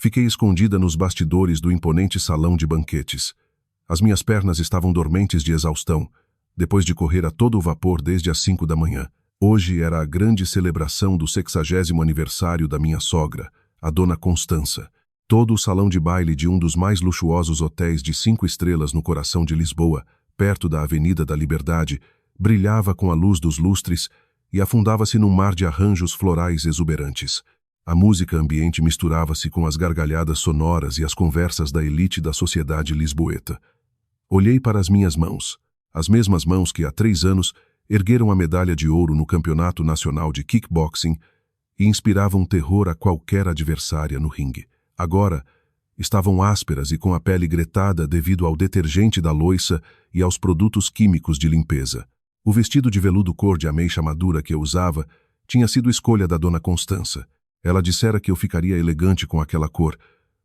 Fiquei escondida nos bastidores do imponente salão de banquetes. As minhas pernas estavam dormentes de exaustão, depois de correr a todo vapor desde as 5 da manhã. Hoje era a grande celebração do 60º aniversário da minha sogra, a dona Constança. Todo o salão de baile de um dos mais luxuosos hotéis de 5 estrelas no coração de Lisboa, perto da Avenida da Liberdade, brilhava com a luz dos lustres e afundava-se num mar de arranjos florais exuberantes. A música ambiente misturava-se com as gargalhadas sonoras e as conversas da elite da sociedade lisboeta. Olhei para as minhas mãos, as mesmas mãos que há 3 anos ergueram a medalha de ouro no Campeonato Nacional de Kickboxing e inspiravam terror a qualquer adversária no ringue. Agora, estavam ásperas e com a pele gretada devido ao detergente da louça e aos produtos químicos de limpeza. O vestido de veludo cor de ameixa madura que eu usava tinha sido escolha da dona Constança. Ela dissera que eu ficaria elegante com aquela cor,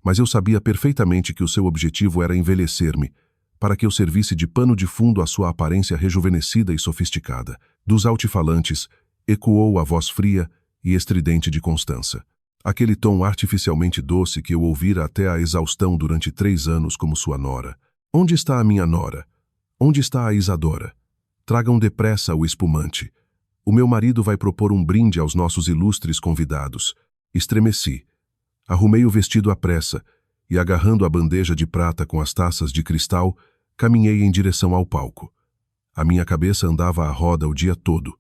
mas eu sabia perfeitamente que o seu objetivo era envelhecer-me, para que eu servisse de pano de fundo à sua aparência rejuvenescida e sofisticada. Dos altifalantes, ecoou a voz fria e estridente de Constança. Aquele tom artificialmente doce que eu ouvira até a exaustão durante 3 anos como sua nora. Onde está a minha nora? Onde está a Isadora? Tragam depressa o espumante. O meu marido vai propor um brinde aos nossos ilustres convidados. Estremeci. Arrumei o vestido à pressa e, agarrando a bandeja de prata com as taças de cristal, caminhei em direção ao palco. A minha cabeça andava à roda o dia todo.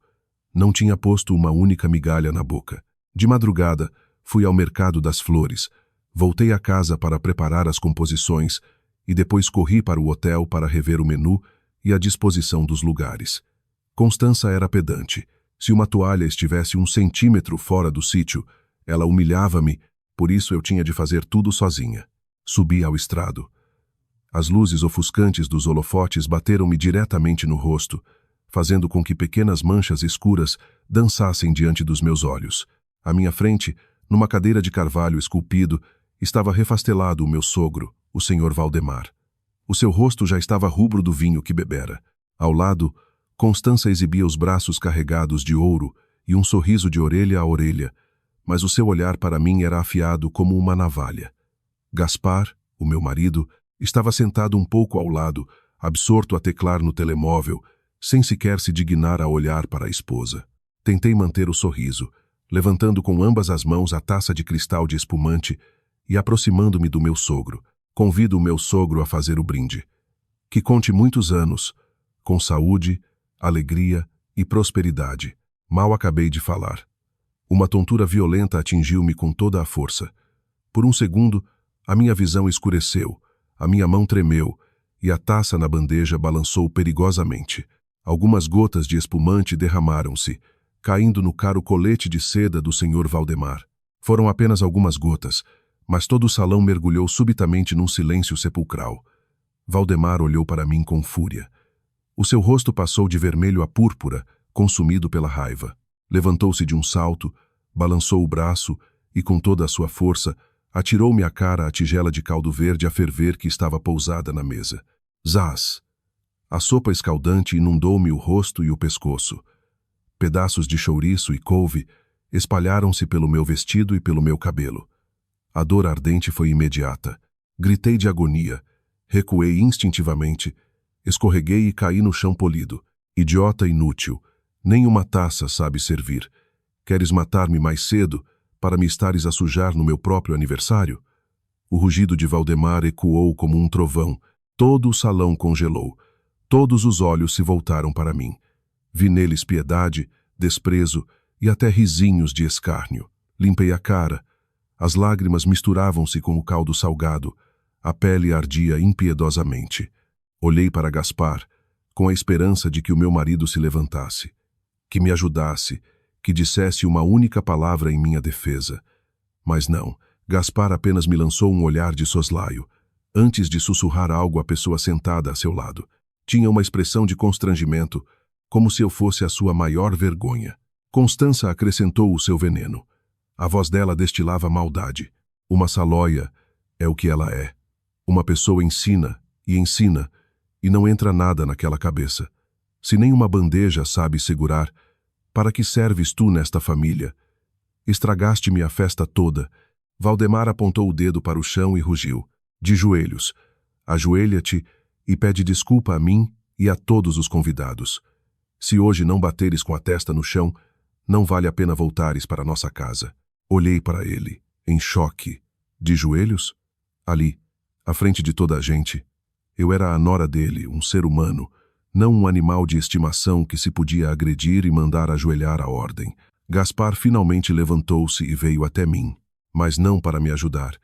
Não tinha posto uma única migalha na boca. De madrugada, fui ao mercado das flores, voltei a casa para preparar as composições e depois corri para o hotel para rever o menu e a disposição dos lugares. Constança era pedante. Se uma toalha estivesse 1 centímetro fora do sítio, ela humilhava-me, por isso eu tinha de fazer tudo sozinha. Subi ao estrado. As luzes ofuscantes dos holofotes bateram-me diretamente no rosto, fazendo com que pequenas manchas escuras dançassem diante dos meus olhos. À minha frente, numa cadeira de carvalho esculpido, estava refastelado o meu sogro, o senhor Valdemar. O seu rosto já estava rubro do vinho que bebera. Ao lado, Constança exibia os braços carregados de ouro e um sorriso de orelha a orelha, mas o seu olhar para mim era afiado como uma navalha. Gaspar, o meu marido, estava sentado um pouco ao lado, absorto a teclar no telemóvel, sem sequer se dignar a olhar para a esposa. Tentei manter o sorriso, levantando com ambas as mãos a taça de cristal de espumante e aproximando-me do meu sogro. Convido o meu sogro a fazer o brinde. Que conte muitos anos, com saúde, alegria e prosperidade. Mal acabei de falar. Uma tontura violenta atingiu-me com toda a força. Por um segundo, a minha visão escureceu, a minha mão tremeu e a taça na bandeja balançou perigosamente. Algumas gotas de espumante derramaram-se, caindo no caro colete de seda do senhor Valdemar. Foram apenas algumas gotas, mas todo o salão mergulhou subitamente num silêncio sepulcral. Valdemar olhou para mim com fúria. O seu rosto passou de vermelho a púrpura, consumido pela raiva. Levantou-se de um salto, balançou o braço e, com toda a sua força, atirou-me à cara a tigela de caldo verde a ferver que estava pousada na mesa. Zás! A sopa escaldante inundou-me o rosto e o pescoço. Pedaços de chouriço e couve espalharam-se pelo meu vestido e pelo meu cabelo. A dor ardente foi imediata. Gritei de agonia, recuei instintivamente, escorreguei e caí no chão polido. Idiota inútil, nem uma taça sabe servir. Queres matar-me mais cedo, para me estares a sujar no meu próprio aniversário? O rugido de Valdemar ecoou como um trovão. Todo o salão congelou. Todos os olhos se voltaram para mim. Vi neles piedade, desprezo e até risinhos de escárnio. Limpei a cara. As lágrimas misturavam-se com o caldo salgado. A pele ardia impiedosamente. Olhei para Gaspar, com a esperança de que o meu marido se levantasse, que me ajudasse, que dissesse uma única palavra em minha defesa. Mas não, Gaspar apenas me lançou um olhar de soslaio, antes de sussurrar algo à pessoa sentada a seu lado. Tinha uma expressão de constrangimento, como se eu fosse a sua maior vergonha. Constança acrescentou o seu veneno. A voz dela destilava maldade. Uma salóia é o que ela é. Uma pessoa ensina, e não entra nada naquela cabeça. Se nem uma bandeja sabe segurar, para que serves tu nesta família? Estragaste-me a festa toda, Valdemar apontou o dedo para o chão e rugiu. De joelhos. Ajoelha-te e pede desculpa a mim e a todos os convidados. Se hoje não bateres com a testa no chão, não vale a pena voltares para nossa casa. Olhei para ele, em choque. De joelhos? Ali, à frente de toda a gente. Eu era a nora dele, um ser humano, não um animal de estimação que se podia agredir e mandar ajoelhar à ordem. Gaspar finalmente levantou-se e veio até mim, mas não para me ajudar.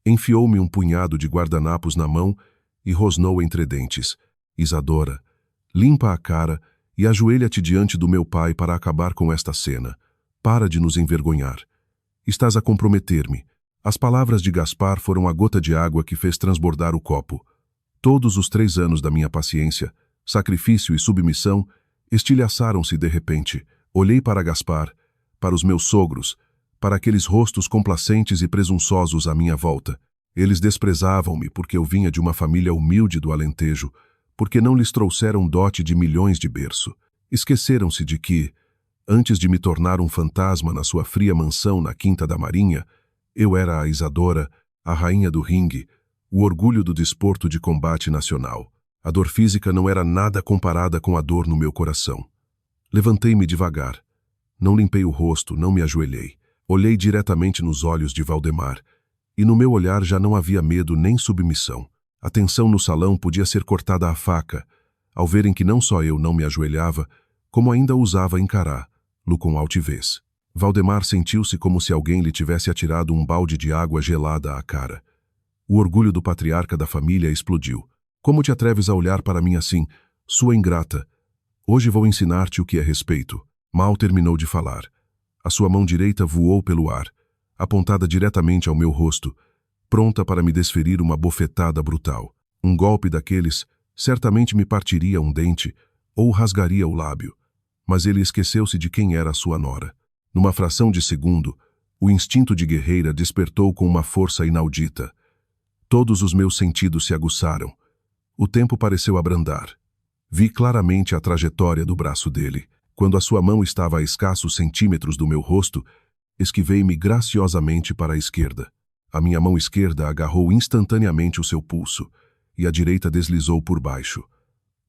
Enfiou-me um punhado de guardanapos na mão e rosnou entre dentes. Isadora, limpa a cara e ajoelha-te diante do meu pai para acabar com esta cena. Para de nos envergonhar. Estás a comprometer-me. As palavras de Gaspar foram a gota de água que fez transbordar o copo. Todos os 3 anos da minha paciência, sacrifício e submissão, estilhaçaram-se de repente. Olhei para Gaspar, para os meus sogros, para aqueles rostos complacentes e presunçosos à minha volta. Eles desprezavam-me porque eu vinha de uma família humilde do Alentejo, porque não lhes trouxeram dote de milhões de berço. Esqueceram-se de que, antes de me tornar um fantasma na sua fria mansão na Quinta da Marinha, eu era a Isadora, a rainha do ringue, o orgulho do desporto de combate nacional. A dor física não era nada comparada com a dor no meu coração. Levantei-me devagar. Não limpei o rosto, não me ajoelhei. Olhei diretamente nos olhos de Valdemar, e no meu olhar já não havia medo nem submissão. A tensão no salão podia ser cortada à faca, ao verem que não só eu não me ajoelhava, como ainda ousava encará-lo com altivez. Valdemar sentiu-se como se alguém lhe tivesse atirado um balde de água gelada à cara. O orgulho do patriarca da família explodiu. Como te atreves a olhar para mim assim, sua ingrata? Hoje vou ensinar-te o que é respeito. Mal terminou de falar. A sua mão direita voou pelo ar, apontada diretamente ao meu rosto, pronta para me desferir uma bofetada brutal. Um golpe daqueles certamente me partiria um dente ou rasgaria o lábio. Mas ele esqueceu-se de quem era a sua nora. Numa fração de segundo, o instinto de guerreira despertou com uma força inaudita. Todos os meus sentidos se aguçaram. O tempo pareceu abrandar. Vi claramente a trajetória do braço dele. Quando a sua mão estava a escassos centímetros do meu rosto, esquivei-me graciosamente para a esquerda. A minha mão esquerda agarrou instantaneamente o seu pulso, e a direita deslizou por baixo.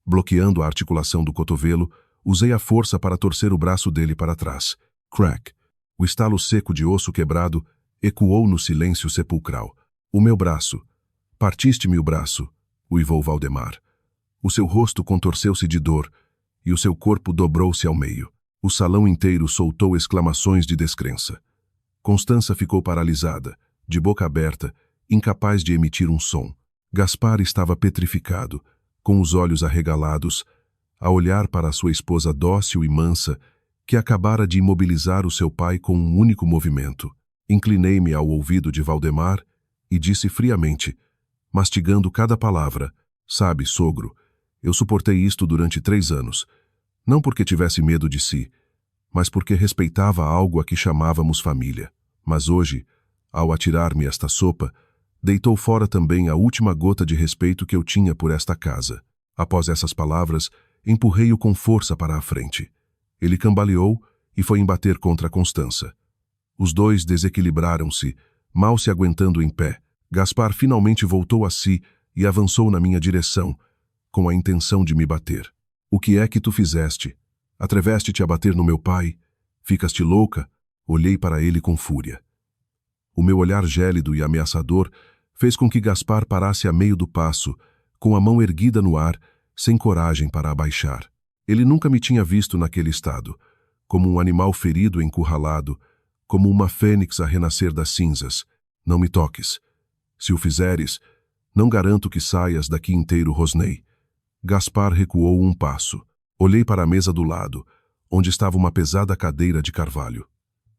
Bloqueando a articulação do cotovelo, usei a força para torcer o braço dele para trás. Crack! O estalo seco de osso quebrado ecoou no silêncio sepulcral. O meu braço. Partiste-me o braço, uivou Valdemar. O seu rosto contorceu-se de dor, e o seu corpo dobrou-se ao meio. O salão inteiro soltou exclamações de descrença. Constança ficou paralisada, de boca aberta, incapaz de emitir um som. Gaspar estava petrificado, com os olhos arregalados, a olhar para a sua esposa dócil e mansa, que acabara de imobilizar o seu pai com um único movimento. Inclinei-me ao ouvido de Valdemar e disse friamente, mastigando cada palavra, sabe, sogro, eu suportei isto durante 3 anos, não porque tivesse medo de si, mas porque respeitava algo a que chamávamos família. Mas hoje, ao atirar-me esta sopa, deitou fora também a última gota de respeito que eu tinha por esta casa. Após essas palavras, empurrei-o com força para a frente. Ele cambaleou e foi embater contra Constança. Os dois desequilibraram-se, mal se aguentando em pé. Gaspar finalmente voltou a si e avançou na minha direção, com a intenção de me bater. O que é que tu fizeste? Atreveste-te a bater no meu pai? Ficaste louca? Olhei para ele com fúria. O meu olhar gélido e ameaçador fez com que Gaspar parasse a meio do passo, com a mão erguida no ar, sem coragem para abaixar. Ele nunca me tinha visto naquele estado, como um animal ferido encurralado, como uma fênix a renascer das cinzas. Não me toques. Se o fizeres, não garanto que saias daqui inteiro, rosnei. Gaspar recuou um passo. Olhei para a mesa do lado, onde estava uma pesada cadeira de carvalho.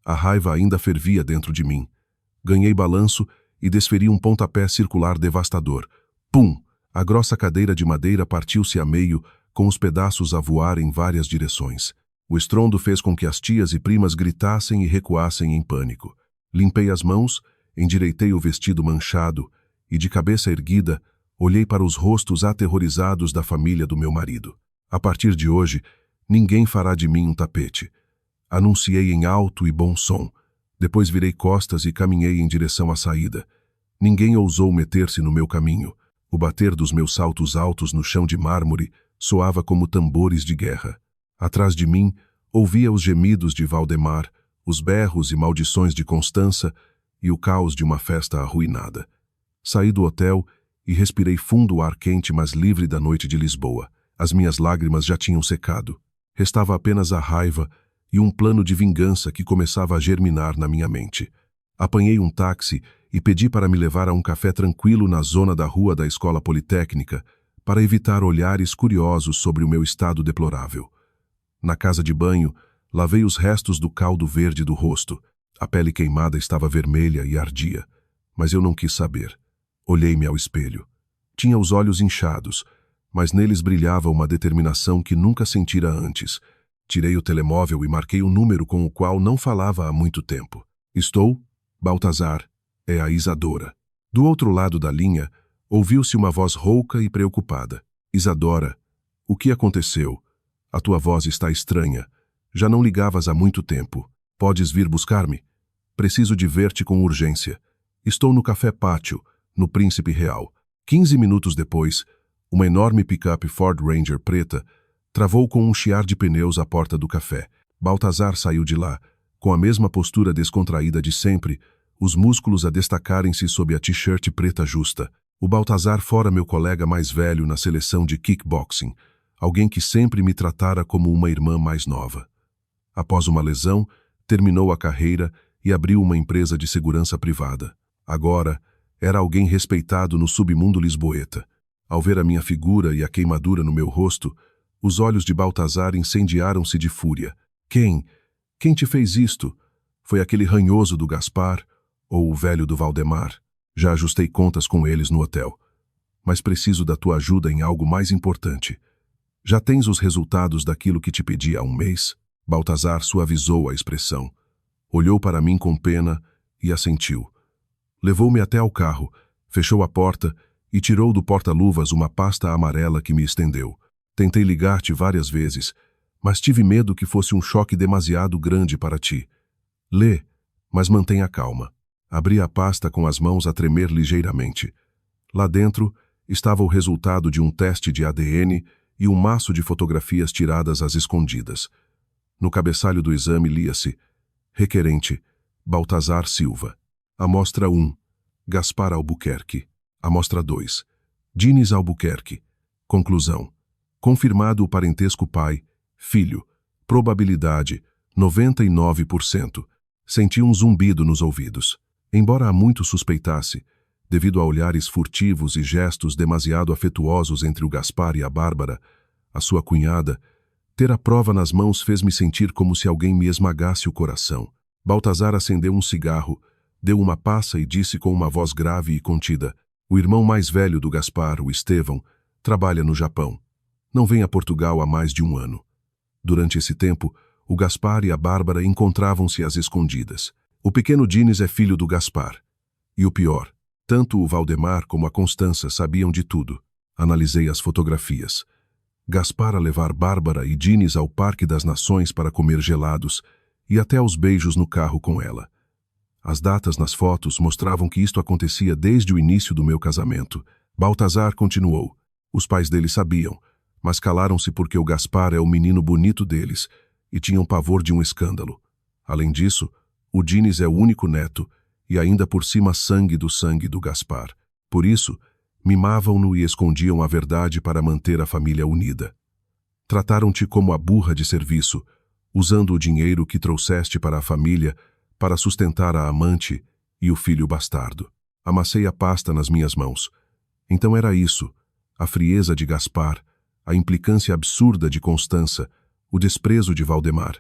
A raiva ainda fervia dentro de mim. Ganhei balanço e desferi um pontapé circular devastador. Pum! A grossa cadeira de madeira partiu-se a meio, com os pedaços a voar em várias direções. O estrondo fez com que as tias e primas gritassem e recuassem em pânico. Limpei as mãos, endireitei o vestido manchado e, de cabeça erguida, olhei para os rostos aterrorizados da família do meu marido. A partir de hoje, ninguém fará de mim um tapete. Anunciei em alto e bom som. Depois virei costas e caminhei em direção à saída. Ninguém ousou meter-se no meu caminho. O bater dos meus saltos altos no chão de mármore soava como tambores de guerra. Atrás de mim, ouvia os gemidos de Valdemar, os berros e maldições de Constança e o caos de uma festa arruinada. Saí do hotel e respirei fundo o ar quente, mas livre da noite de Lisboa. As minhas lágrimas já tinham secado. Restava apenas a raiva e um plano de vingança que começava a germinar na minha mente. Apanhei um táxi e pedi para me levar a um café tranquilo na zona da rua da Escola Politécnica, para evitar olhares curiosos sobre o meu estado deplorável. Na casa de banho, lavei os restos do caldo verde do rosto. A pele queimada estava vermelha e ardia, mas eu não quis saber. Olhei-me ao espelho. Tinha os olhos inchados, mas neles brilhava uma determinação que nunca sentira antes. Tirei o telemóvel e marquei um número com o qual não falava há muito tempo. Estou? Baltazar. É a Isadora. Do outro lado da linha, ouviu-se uma voz rouca e preocupada. Isadora, o que aconteceu? A tua voz está estranha. Já não ligavas há muito tempo. Podes vir buscar-me? Preciso de ver-te com urgência. Estou no Café Pátio, no Príncipe Real. 15 minutos depois, uma enorme picape Ford Ranger preta travou com um chiar de pneus à porta do café. Baltazar saiu de lá, com a mesma postura descontraída de sempre, os músculos a destacarem-se sob a t-shirt preta justa. O Baltazar fora meu colega mais velho na seleção de kickboxing, alguém que sempre me tratara como uma irmã mais nova. Após uma lesão, terminou a carreira e abriu uma empresa de segurança privada. Agora, era alguém respeitado no submundo lisboeta. Ao ver a minha figura e a queimadura no meu rosto, os olhos de Baltazar incendiaram-se de fúria. Quem? Quem te fez isto? Foi aquele ranhoso do Gaspar ou o velho do Valdemar? Já ajustei contas com eles no hotel. Mas preciso da tua ajuda em algo mais importante. Já tens os resultados daquilo que te pedi há um mês? Baltazar suavizou a expressão. Olhou para mim com pena e assentiu. Levou-me até ao carro, fechou a porta e tirou do porta-luvas uma pasta amarela que me estendeu. Tentei ligar-te várias vezes, mas tive medo que fosse um choque demasiado grande para ti. Lê, mas mantenha calma. Abri a pasta com as mãos a tremer ligeiramente. Lá dentro estava o resultado de um teste de ADN e um maço de fotografias tiradas às escondidas. No cabeçalho do exame lia-se: requerente, Baltazar Silva. Amostra 1, Gaspar Albuquerque. Amostra 2, Diniz Albuquerque. Conclusão: confirmado o parentesco pai, filho. Probabilidade: 99%. Senti um zumbido nos ouvidos. Embora há muito suspeitasse, devido a olhares furtivos e gestos demasiado afetuosos entre o Gaspar e a Bárbara, a sua cunhada, ter a prova nas mãos fez-me sentir como se alguém me esmagasse o coração. Baltazar acendeu um cigarro, deu uma passa e disse com uma voz grave e contida: o irmão mais velho do Gaspar, o Estevão, trabalha no Japão. Não vem a Portugal há mais de um ano. Durante esse tempo, o Gaspar e a Bárbara encontravam-se às escondidas. O pequeno Diniz é filho do Gaspar. E o pior, tanto o Valdemar como a Constança sabiam de tudo. Analisei as fotografias. Gaspar a levar Bárbara e Diniz ao Parque das Nações para comer gelados e até aos beijos no carro com ela. As datas nas fotos mostravam que isto acontecia desde o início do meu casamento. Baltazar continuou. Os pais dele sabiam, mas calaram-se porque o Gaspar é o menino bonito deles e tinham pavor de um escândalo. Além disso, o Diniz é o único neto e ainda por cima sangue do Gaspar. Por isso, mimavam-no e escondiam a verdade para manter a família unida. Trataram-te como a burra de serviço, usando o dinheiro que trouxeste para a família para sustentar a amante e o filho bastardo. Amassei a pasta nas minhas mãos. Então era isso, a frieza de Gaspar, a implicância absurda de Constança, o desprezo de Valdemar.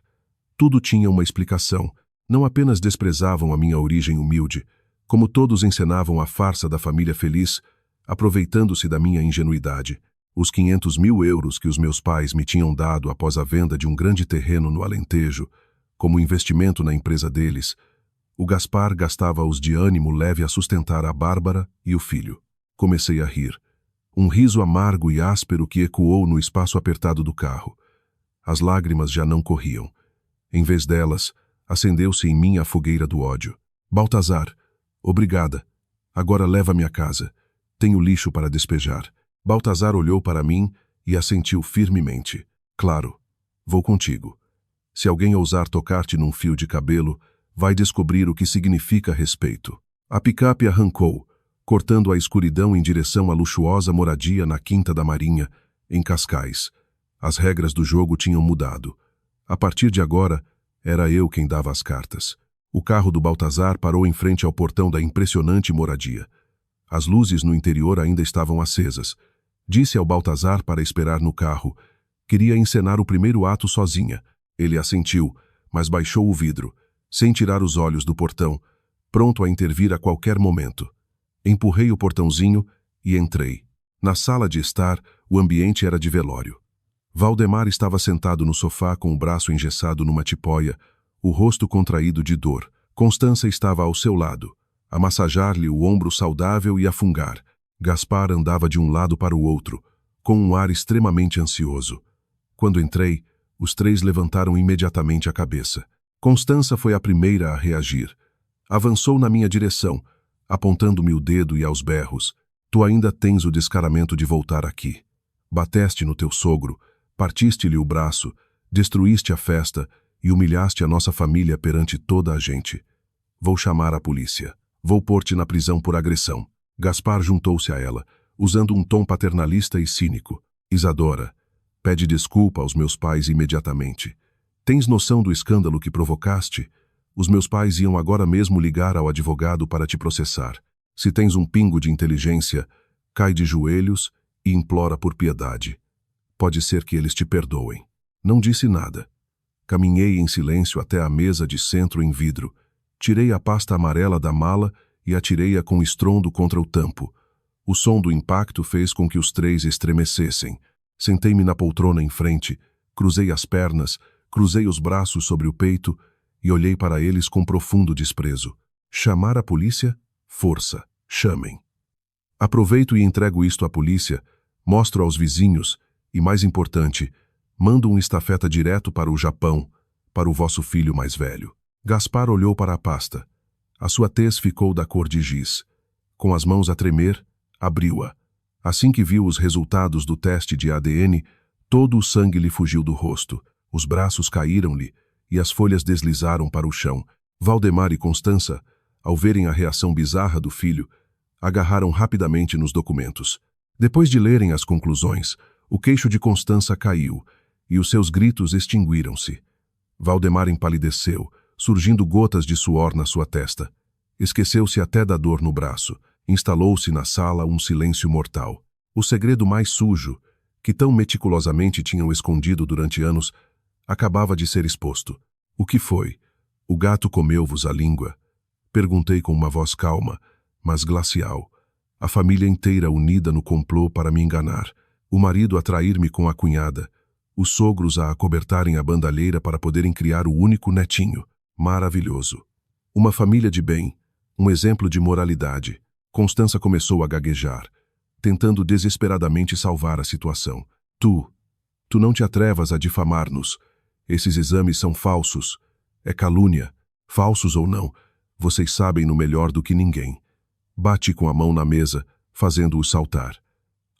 Tudo tinha uma explicação. Não apenas desprezavam a minha origem humilde, como todos encenavam a farsa da família feliz, aproveitando-se da minha ingenuidade. Os 500 mil euros que os meus pais me tinham dado após a venda de um grande terreno no Alentejo, como investimento na empresa deles, o Gaspar gastava-os de ânimo leve a sustentar a Bárbara e o filho. Comecei a rir. Um riso amargo e áspero que ecoou no espaço apertado do carro. As lágrimas já não corriam. Em vez delas, Acendeu-se em mim a fogueira do ódio. Baltazar, obrigada. Agora leva-me a casa. Tenho lixo para despejar. Baltazar olhou para mim e assentiu firmemente. Claro, vou contigo. Se alguém ousar tocar-te num fio de cabelo, vai descobrir o que significa respeito. A picape arrancou, cortando a escuridão em direção à luxuosa moradia na Quinta da Marinha, em Cascais. As regras do jogo tinham mudado. A partir de agora, era eu quem dava as cartas. O carro do Baltazar parou em frente ao portão da impressionante moradia. As luzes no interior ainda estavam acesas. Disse ao Baltazar para esperar no carro. Queria encenar o primeiro ato sozinha. Ele assentiu, mas baixou o vidro, sem tirar os olhos do portão, pronto a intervir a qualquer momento. Empurrei o portãozinho e entrei. Na sala de estar, o ambiente era de velório. Valdemar estava sentado no sofá com o braço engessado numa tipóia, o rosto contraído de dor. Constança estava ao seu lado, a massajar-lhe o ombro saudável e a fungar. Gaspar andava de um lado para o outro, com um ar extremamente ansioso. Quando entrei, os três levantaram imediatamente a cabeça. Constança foi a primeira a reagir. Avançou na minha direção, apontando-me o dedo e aos berros. Tu ainda tens o descaramento de voltar aqui. Bateste no teu sogro, partiste-lhe o braço, destruíste a festa e humilhaste a nossa família perante toda a gente. Vou chamar a polícia. Vou pôr-te na prisão por agressão. Gaspar juntou-se a ela, usando um tom paternalista e cínico. Isadora, pede desculpa aos meus pais imediatamente. Tens noção do escândalo que provocaste? Os meus pais iam agora mesmo ligar ao advogado para te processar. Se tens um pingo de inteligência, cai de joelhos e implora por piedade. Pode ser que eles te perdoem. Não disse nada. Caminhei em silêncio até a mesa de centro em vidro. Tirei a pasta amarela da mala e atirei-a com estrondo contra o tampo. O som do impacto fez com que os três estremecessem. Sentei-me na poltrona em frente, cruzei as pernas, cruzei os braços sobre o peito e olhei para eles com profundo desprezo. Chamar a polícia? Força, chamem. Aproveito e entrego isto à polícia, mostro aos vizinhos e, mais importante, mando um estafeta direto para o Japão, para o vosso filho mais velho. Gaspar olhou para a pasta. A sua tez ficou da cor de giz. Com as mãos a tremer, abriu-a. Assim que viu os resultados do teste de ADN, todo o sangue lhe fugiu do rosto. Os braços caíram-lhe e as folhas deslizaram para o chão. Valdemar e Constança, ao verem a reação bizarra do filho, agarraram rapidamente nos documentos. Depois de lerem as conclusões, o queixo de Constança caiu e os seus gritos extinguiram-se. Valdemar empalideceu, surgindo gotas de suor na sua testa. Esqueceu-se até da dor no braço. Instalou-se na sala um silêncio mortal. O segredo mais sujo, que tão meticulosamente tinham escondido durante anos, acabava de ser exposto. O que foi? O gato comeu-vos a língua? Perguntei com uma voz calma, mas glacial. A família inteira unida no complô para me enganar. O marido a trair-me com a cunhada. Os sogros a acobertarem a bandalheira para poderem criar o único netinho. Maravilhoso. Uma família de bem, um exemplo de moralidade. Constança começou a gaguejar, tentando desesperadamente salvar a situação. Tu não te atrevas a difamar-nos. Esses exames são falsos. É calúnia. Falsos ou não, vocês sabem no melhor do que ninguém. Bate com a mão na mesa, fazendo-o saltar.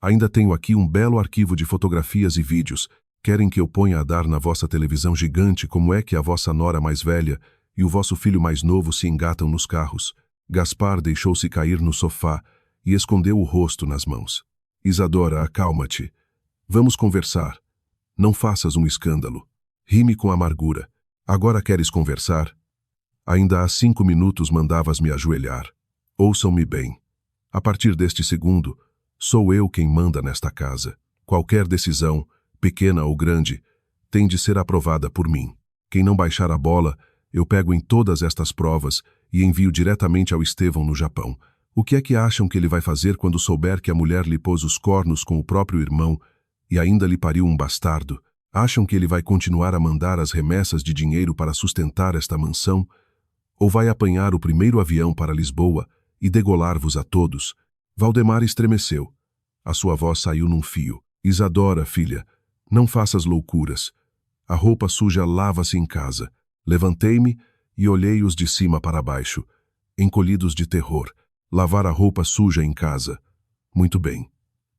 Ainda tenho aqui um belo arquivo de fotografias e vídeos. Querem que eu ponha a dar na vossa televisão gigante como é que a vossa nora mais velha e o vosso filho mais novo se engatam nos carros? Gaspar deixou-se cair no sofá e escondeu o rosto nas mãos. Isadora, acalma-te. Vamos conversar. Não faças um escândalo. Rime com amargura. Agora queres conversar? Ainda há 5 minutos mandavas-me ajoelhar. Ouçam-me bem. A partir deste segundo, sou eu quem manda nesta casa. Qualquer decisão, pequena ou grande, tem de ser aprovada por mim. Quem não baixar a bola, eu pego em todas estas provas e envio diretamente ao Estevão no Japão. O que é que acham que ele vai fazer quando souber que a mulher lhe pôs os cornos com o próprio irmão e ainda lhe pariu um bastardo? Acham que ele vai continuar a mandar as remessas de dinheiro para sustentar esta mansão? Ou vai apanhar o primeiro avião para Lisboa e degolar-vos a todos? Valdemar estremeceu. A sua voz saiu num fio. Isadora, filha, não faças loucuras. A roupa suja lava-se em casa. Levantei-me e olhei-os de cima para baixo, encolhidos de terror. Lavar a roupa suja em casa. Muito bem.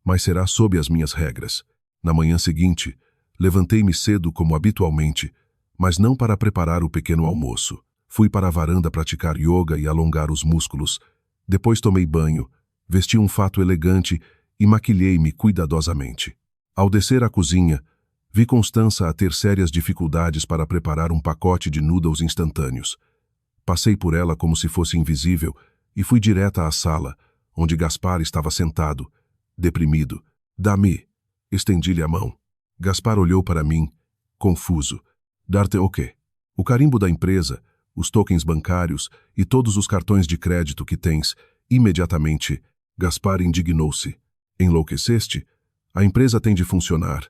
Mas será sob as minhas regras. Na manhã seguinte, levantei-me cedo como habitualmente, mas não para preparar o pequeno almoço. Fui para a varanda praticar yoga e alongar os músculos. Depois tomei banho, vesti um fato elegante e maquilhei-me cuidadosamente. Ao descer à cozinha, vi Constança a ter sérias dificuldades para preparar um pacote de noodles instantâneos. Passei por ela como se fosse invisível e fui direta à sala, onde Gaspar estava sentado, deprimido. Dá-me. Estendi-lhe a mão. Gaspar olhou para mim, confuso. Dar-te o quê? O carimbo da empresa, os tokens bancários e todos os cartões de crédito que tens. Imediatamente, Gaspar indignou-se. Enlouqueceste? A empresa tem de funcionar.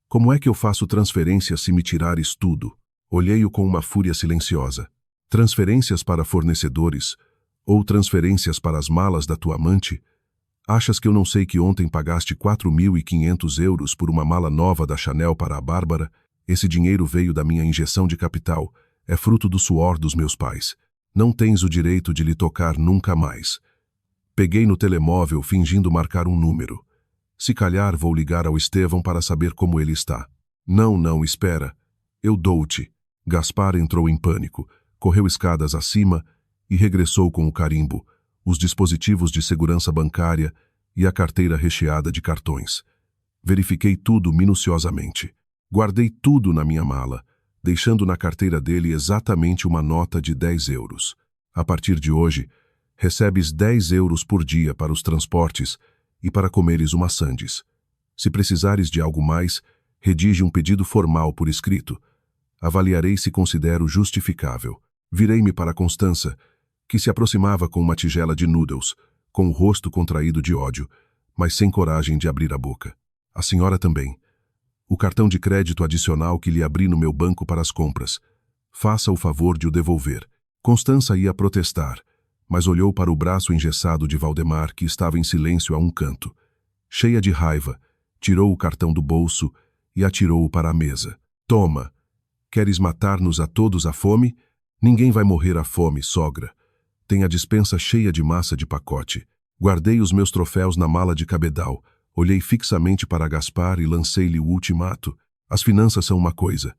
Como é que eu faço transferências se me tirares tudo? Olhei-o com uma fúria silenciosa. Transferências para fornecedores? Ou transferências para as malas da tua amante? Achas que eu não sei que ontem pagaste 4.500 euros por uma mala nova da Chanel para a Bárbara? Esse dinheiro veio da minha injeção de capital. É fruto do suor dos meus pais. Não tens o direito de lhe tocar nunca mais. Peguei no telemóvel fingindo marcar um número. Se calhar vou ligar ao Estevão para saber como ele está. Não, espera. Eu dou-te. Gaspar entrou em pânico, correu escadas acima e regressou com o carimbo, os dispositivos de segurança bancária e a carteira recheada de cartões. Verifiquei tudo minuciosamente. Guardei tudo na minha mala, deixando na carteira dele exatamente uma nota de 10 euros. A partir de hoje, recebes 10 euros por dia para os transportes e para comeres uma sandes. Se precisares de algo mais, redige um pedido formal por escrito. Avaliarei se considero justificável. Virei-me para Constança, que se aproximava com uma tigela de noodles, com o rosto contraído de ódio, mas sem coragem de abrir a boca. A senhora também. O cartão de crédito adicional que lhe abri no meu banco para as compras. Faça o favor de o devolver. Constança ia protestar, mas olhou para o braço engessado de Valdemar, que estava em silêncio a um canto. Cheia de raiva, tirou o cartão do bolso e atirou-o para a mesa. Toma! Queres matar-nos a todos à fome? Ninguém vai morrer à fome, sogra. Tem a despensa cheia de massa de pacote. Guardei os meus troféus na mala de cabedal. Olhei fixamente para Gaspar e lancei-lhe o ultimato. As finanças são uma coisa,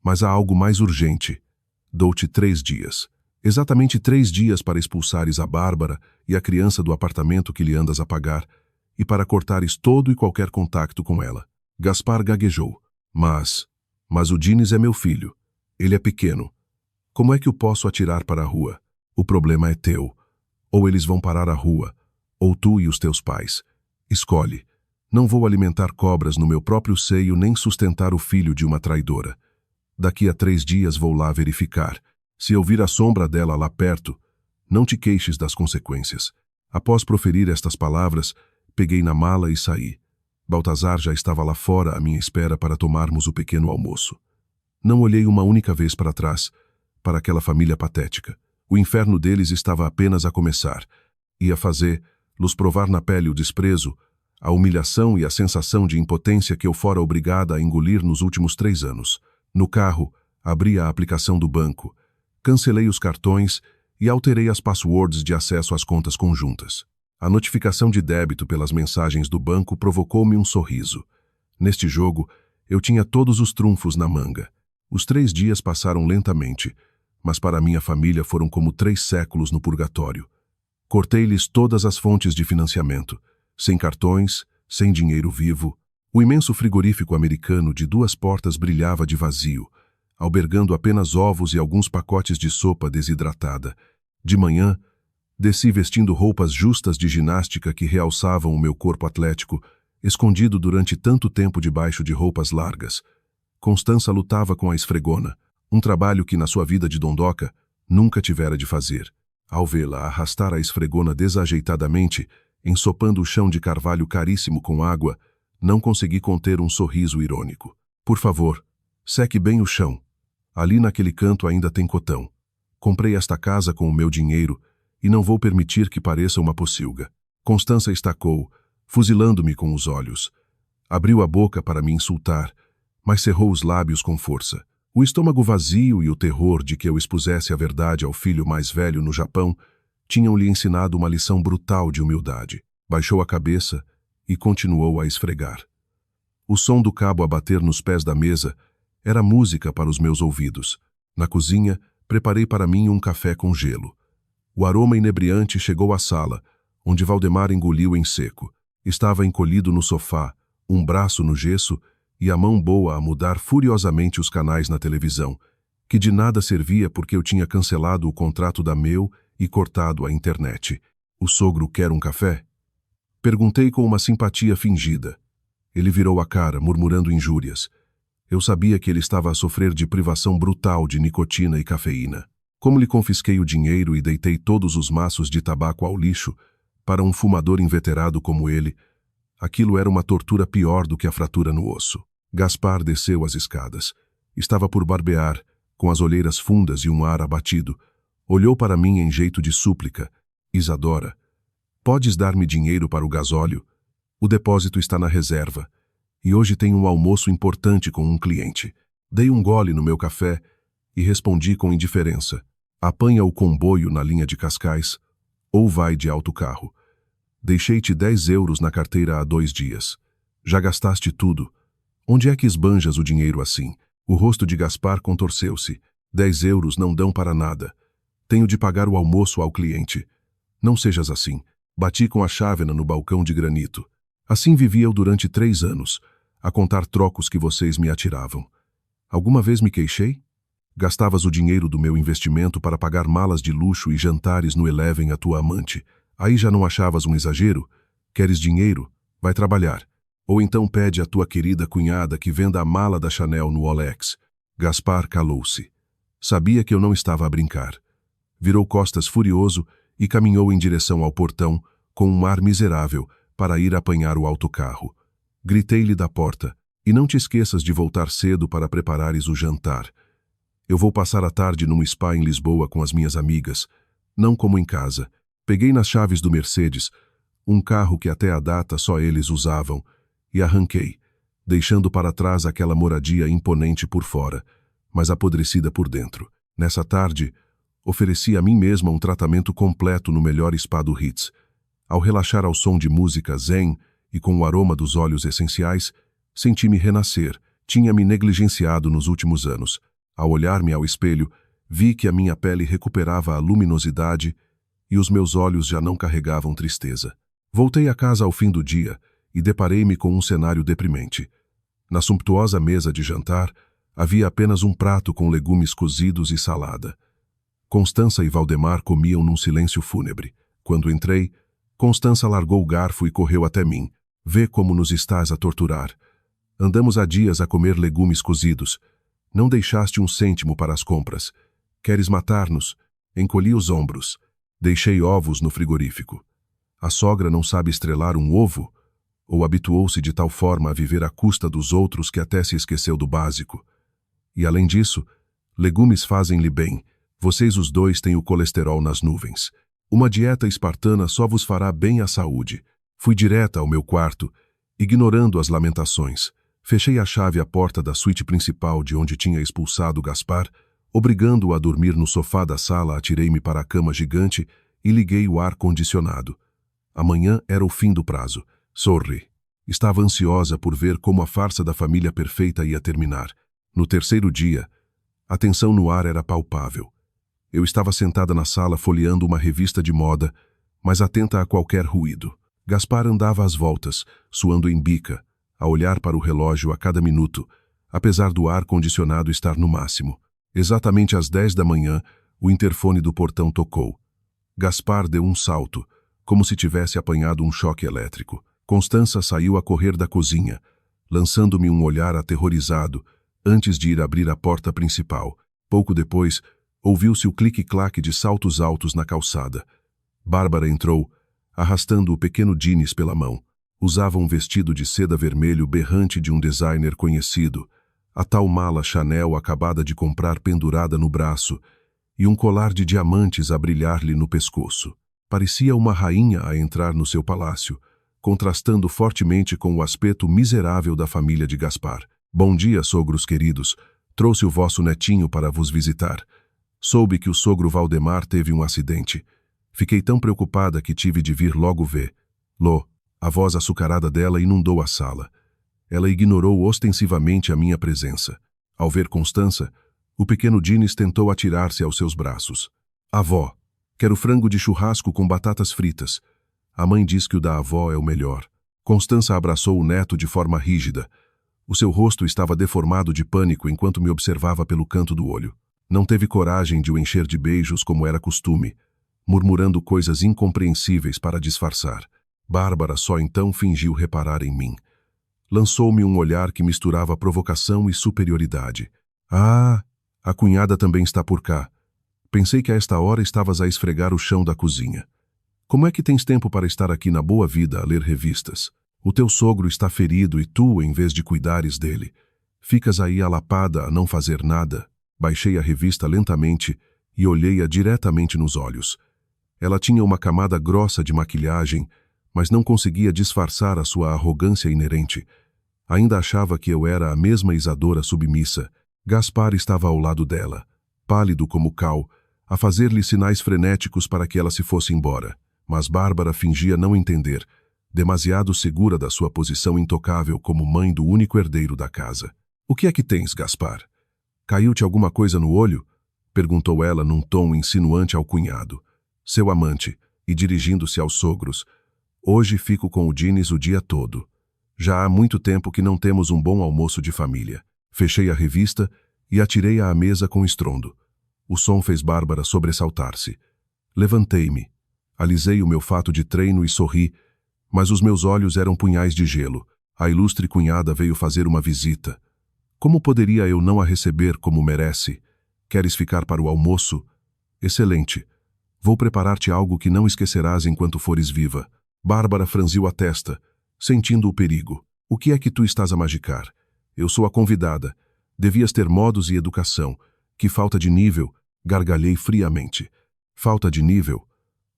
mas há algo mais urgente. Dou-te 3 dias. Exatamente 3 dias para expulsares a Bárbara e a criança do apartamento que lhe andas a pagar e para cortares todo e qualquer contacto com ela. Gaspar gaguejou. Mas o Dines é meu filho. Ele é pequeno. Como é que o posso atirar para a rua? O problema é teu. Ou eles vão parar a rua, ou tu e os teus pais. Escolhe. Não vou alimentar cobras no meu próprio seio nem sustentar o filho de uma traidora. Daqui a 3 dias vou lá verificar. Se eu vir a sombra dela lá perto, não te queixes das consequências. Após proferir estas palavras, peguei na mala e saí. Baltazar já estava lá fora à minha espera para tomarmos o pequeno almoço. Não olhei uma única vez para trás, para aquela família patética. O inferno deles estava apenas a começar. Ia fazer-los provar na pele o desprezo, a humilhação e a sensação de impotência que eu fora obrigada a engolir nos últimos 3 anos. No carro, abri a aplicação do banco, cancelei os cartões e alterei as passwords de acesso às contas conjuntas. A notificação de débito pelas mensagens do banco provocou-me um sorriso. Neste jogo, eu tinha todos os trunfos na manga. Os 3 dias passaram lentamente, mas para minha família foram como 3 séculos no purgatório. Cortei-lhes todas as fontes de financiamento. Sem cartões, sem dinheiro vivo. O imenso frigorífico americano de 2 portas brilhava de vazio, albergando apenas ovos e alguns pacotes de sopa desidratada. De manhã, desci vestindo roupas justas de ginástica que realçavam o meu corpo atlético, escondido durante tanto tempo debaixo de roupas largas. Constança lutava com a esfregona, um trabalho que na sua vida de dondoca nunca tivera de fazer. Ao vê-la arrastar a esfregona desajeitadamente, ensopando o chão de carvalho caríssimo com água, não consegui conter um sorriso irônico. Por favor, seque bem o chão. Ali naquele canto ainda tem cotão. Comprei esta casa com o meu dinheiro e não vou permitir que pareça uma pocilga. Constança estacou, fuzilando-me com os olhos. Abriu a boca para me insultar, mas cerrou os lábios com força. O estômago vazio e o terror de que eu expusesse a verdade ao filho mais velho no Japão tinham-lhe ensinado uma lição brutal de humildade. Baixou a cabeça e continuou a esfregar. O som do cabo a bater nos pés da mesa era música para os meus ouvidos. Na cozinha, preparei para mim um café com gelo. O aroma inebriante chegou à sala, onde Valdemar engoliu em seco. Estava encolhido no sofá, um braço no gesso e a mão boa a mudar furiosamente os canais na televisão, que de nada servia porque eu tinha cancelado o contrato da Meu e cortado a internet. O sogro quer um café? Perguntei com uma simpatia fingida. Ele virou a cara, murmurando injúrias. Eu sabia que ele estava a sofrer de privação brutal de nicotina e cafeína. Como lhe confisquei o dinheiro e deitei todos os maços de tabaco ao lixo, para um fumador inveterado como ele, aquilo era uma tortura pior do que a fratura no osso. Gaspar desceu as escadas. Estava por barbear, com as olheiras fundas e um ar abatido. Olhou para mim em jeito de súplica. Isadora, podes dar-me dinheiro para o gasóleo? O depósito está na reserva. E hoje tenho um almoço importante com um cliente. Dei um gole no meu café e respondi com indiferença. Apanha o comboio na linha de Cascais ou vai de autocarro. Deixei-te 10 euros na carteira há 2 dias. Já gastaste tudo. Onde é que esbanjas o dinheiro assim? O rosto de Gaspar contorceu-se. 10 euros não dão para nada. Tenho de pagar o almoço ao cliente. Não sejas assim. Bati com a chávena no balcão de granito. Assim vivi eu durante 3 anos, a contar trocos que vocês me atiravam. Alguma vez me queixei? Gastavas o dinheiro do meu investimento para pagar malas de luxo e jantares no Eleven à tua amante. Aí já não achavas um exagero? Queres dinheiro? Vai trabalhar. Ou então pede à tua querida cunhada que venda a mala da Chanel no OLX. Gaspar calou-se. Sabia que eu não estava a brincar. Virou costas furioso e caminhou em direção ao portão, com um ar miserável, para ir apanhar o autocarro. Gritei-lhe da porta, e não te esqueças de voltar cedo para preparares o jantar. Eu vou passar a tarde num spa em Lisboa com as minhas amigas, não como em casa. Peguei nas chaves do Mercedes, um carro que até a data só eles usavam, e arranquei, deixando para trás aquela moradia imponente por fora, mas apodrecida por dentro. Nessa tarde, ofereci a mim mesma um tratamento completo no melhor spa do Ritz. Ao relaxar ao som de música zen e com o aroma dos óleos essenciais, senti-me renascer. Tinha me negligenciado nos últimos anos. Ao olhar-me ao espelho, vi que a minha pele recuperava a luminosidade e os meus olhos já não carregavam tristeza. Voltei a casa ao fim do dia e deparei-me com um cenário deprimente. Na sumptuosa mesa de jantar, havia apenas um prato com legumes cozidos e salada. Constança e Valdemar comiam num silêncio fúnebre. Quando entrei, Constança largou o garfo e correu até mim. Vê como nos estás a torturar. Andamos há dias a comer legumes cozidos. Não deixaste um cêntimo para as compras. Queres matar-nos? Encolhi os ombros. Deixei ovos no frigorífico. A sogra não sabe estrelar um ovo? Ou habituou-se de tal forma a viver à custa dos outros que até se esqueceu do básico? E além disso, legumes fazem-lhe bem. Vocês os dois têm o colesterol nas nuvens. Uma dieta espartana só vos fará bem à saúde. Fui direta ao meu quarto, ignorando as lamentações. Fechei a chave à porta da suíte principal de onde tinha expulsado Gaspar, obrigando-o a dormir no sofá da sala, atirei-me para a cama gigante e liguei o ar-condicionado. Amanhã era o fim do prazo. Sorri. Estava ansiosa por ver como a farsa da família perfeita ia terminar. No terceiro dia, a tensão no ar era palpável. Eu estava sentada na sala folheando uma revista de moda, mas atenta a qualquer ruído. Gaspar andava às voltas, suando em bica, a olhar para o relógio a cada minuto, apesar do ar-condicionado estar no máximo. Exatamente às 10 da manhã, o interfone do portão tocou. Gaspar deu um salto, como se tivesse apanhado um choque elétrico. Constança saiu a correr da cozinha, lançando-me um olhar aterrorizado, antes de ir abrir a porta principal. Pouco depois, ouviu-se o clique-claque de saltos altos na calçada. Bárbara entrou, arrastando o pequeno Dines pela mão. Usava um vestido de seda vermelho berrante de um designer conhecido, a tal mala Chanel acabada de comprar pendurada no braço e um colar de diamantes a brilhar-lhe no pescoço. Parecia uma rainha a entrar no seu palácio, contrastando fortemente com o aspecto miserável da família de Gaspar. Bom dia, sogros queridos. Trouxe o vosso netinho para vos visitar. Soube que o sogro Valdemar teve um acidente. Fiquei tão preocupada que tive de vir logo ver. Lô, a voz açucarada dela inundou a sala. Ela ignorou ostensivamente a minha presença. Ao ver Constança, o pequeno Dines tentou atirar-se aos seus braços. Avó, quero frango de churrasco com batatas fritas. A mãe diz que o da avó é o melhor. Constança abraçou o neto de forma rígida. O seu rosto estava deformado de pânico enquanto me observava pelo canto do olho. Não teve coragem de o encher de beijos como era costume, murmurando coisas incompreensíveis para disfarçar. Bárbara só então fingiu reparar em mim. Lançou-me um olhar que misturava provocação e superioridade. Ah, a cunhada também está por cá. Pensei que a esta hora estavas a esfregar o chão da cozinha. Como é que tens tempo para estar aqui na boa vida a ler revistas? O teu sogro está ferido e tu, em vez de cuidares dele, ficas aí alapada a não fazer nada. Baixei a revista lentamente e olhei-a diretamente nos olhos. Ela tinha uma camada grossa de maquilhagem, mas não conseguia disfarçar a sua arrogância inerente. Ainda achava que eu era a mesma Isadora submissa. Gaspar estava ao lado dela, pálido como cal, a fazer-lhe sinais frenéticos para que ela se fosse embora. Mas Bárbara fingia não entender, demasiado segura da sua posição intocável como mãe do único herdeiro da casa. O que é que tens, Gaspar? Caiu-te alguma coisa no olho? Perguntou ela num tom insinuante ao cunhado, seu amante, e dirigindo-se aos sogros. Hoje fico com o Dines o dia todo. Já há muito tempo que não temos um bom almoço de família. Fechei a revista e atirei-a à mesa com estrondo. O som fez Bárbara sobressaltar-se. Levantei-me, alisei o meu fato de treino e sorri, mas os meus olhos eram punhais de gelo. A ilustre cunhada veio fazer uma visita. Como poderia eu não a receber como merece? Queres ficar para o almoço? Excelente. Vou preparar-te algo que não esquecerás enquanto fores viva. Bárbara franziu a testa, sentindo o perigo. O que é que tu estás a magicar? Eu sou a convidada. Devias ter modos e educação. Que falta de nível, gargalhei friamente. Falta de nível?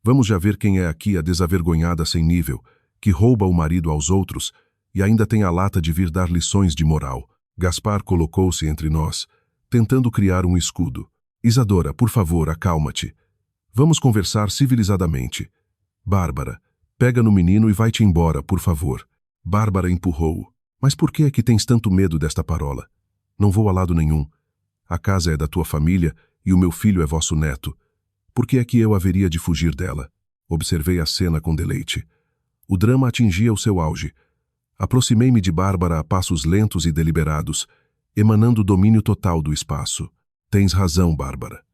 Vamos já ver quem é aqui a desavergonhada sem nível, que rouba o marido aos outros e ainda tem a lata de vir dar lições de moral. Gaspar colocou-se entre nós, tentando criar um escudo. Isadora, por favor, acalma-te. Vamos conversar civilizadamente. Bárbara, pega no menino e vai-te embora, por favor. Bárbara empurrou-o. Mas por que é que tens tanto medo desta parola? Não vou a lado nenhum. A casa é da tua família e o meu filho é vosso neto. Por que é que eu haveria de fugir dela? Observei a cena com deleite. O drama atingia o seu auge. Aproximei-me de Bárbara a passos lentos e deliberados, emanando domínio total do espaço. Tens razão, Bárbara.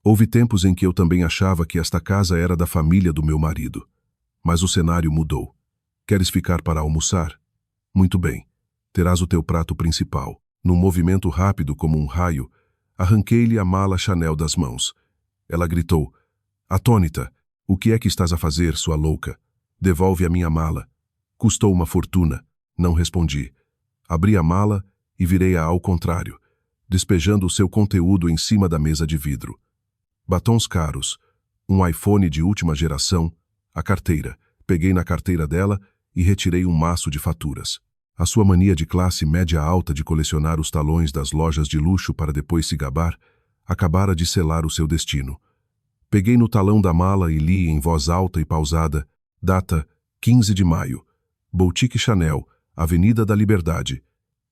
Houve tempos em que eu também achava que esta casa era da família do meu marido. Mas o cenário mudou. Queres ficar para almoçar? Muito bem. Terás o teu prato principal. Num movimento rápido como um raio, arranquei-lhe a mala Chanel das mãos. Ela gritou, atônita, o que é que estás a fazer, sua louca? Devolve a minha mala. Custou uma fortuna. Não respondi. Abri a mala e virei-a ao contrário, despejando o seu conteúdo em cima da mesa de vidro. Batons caros, um iPhone de última geração, a carteira. Peguei na carteira dela e retirei um maço de faturas. A sua mania de classe média-alta de colecionar os talões das lojas de luxo para depois se gabar, acabara de selar o seu destino. Peguei no talão da mala e li em voz alta e pausada, data 15 de maio, Boutique Chanel, Avenida da Liberdade,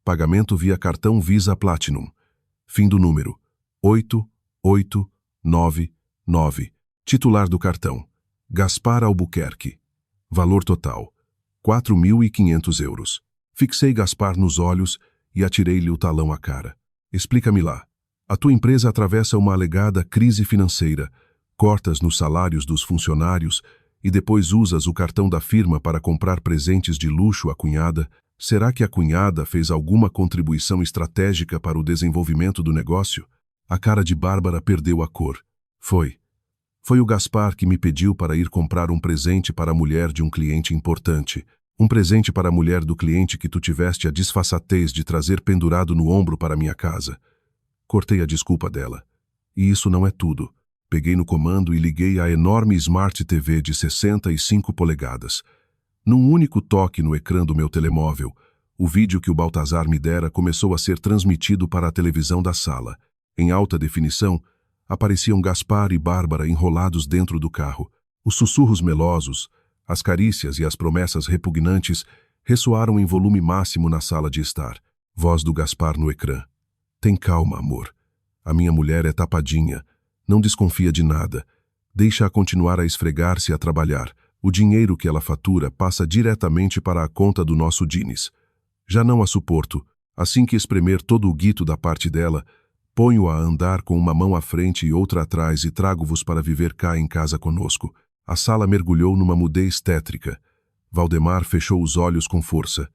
pagamento via cartão Visa Platinum, fim do número 8899, titular do cartão, Gaspar Albuquerque, valor total, 4.500 euros. Fixei Gaspar nos olhos e atirei-lhe o talão à cara. Explica-me lá. A tua empresa atravessa uma alegada crise financeira, cortas nos salários dos funcionários e depois usas o cartão da firma para comprar presentes de luxo à cunhada. Será que a cunhada fez alguma contribuição estratégica para o desenvolvimento do negócio? A cara de Bárbara perdeu a cor. Foi o Gaspar que me pediu para ir comprar um presente para a mulher de um cliente importante. Um presente para a mulher do cliente que tu tiveste a disfarçatez de trazer pendurado no ombro para minha casa. Cortei a desculpa dela. E isso não é tudo. Peguei no comando e liguei a enorme Smart TV de 65 polegadas. Num único toque no ecrã do meu telemóvel, O vídeo que o Baltazar me dera começou a ser transmitido para a televisão da sala. Em alta definição, apareciam Gaspar e Bárbara enrolados dentro do carro. Os sussurros melosos, as carícias e as promessas repugnantes ressoaram em volume máximo na sala de estar. Voz do Gaspar no ecrã. Tem calma, amor. A minha mulher é tapadinha. Não desconfia de nada. Deixa-a continuar a esfregar-se e a trabalhar. O dinheiro que ela fatura passa diretamente para a conta do nosso Diniz. Já não a suporto. Assim que espremer todo o guito da parte dela, ponho-a a andar com uma mão à frente e outra atrás e trago-vos para viver cá em casa conosco. A sala mergulhou numa mudez tétrica. Valdemar fechou os olhos com força.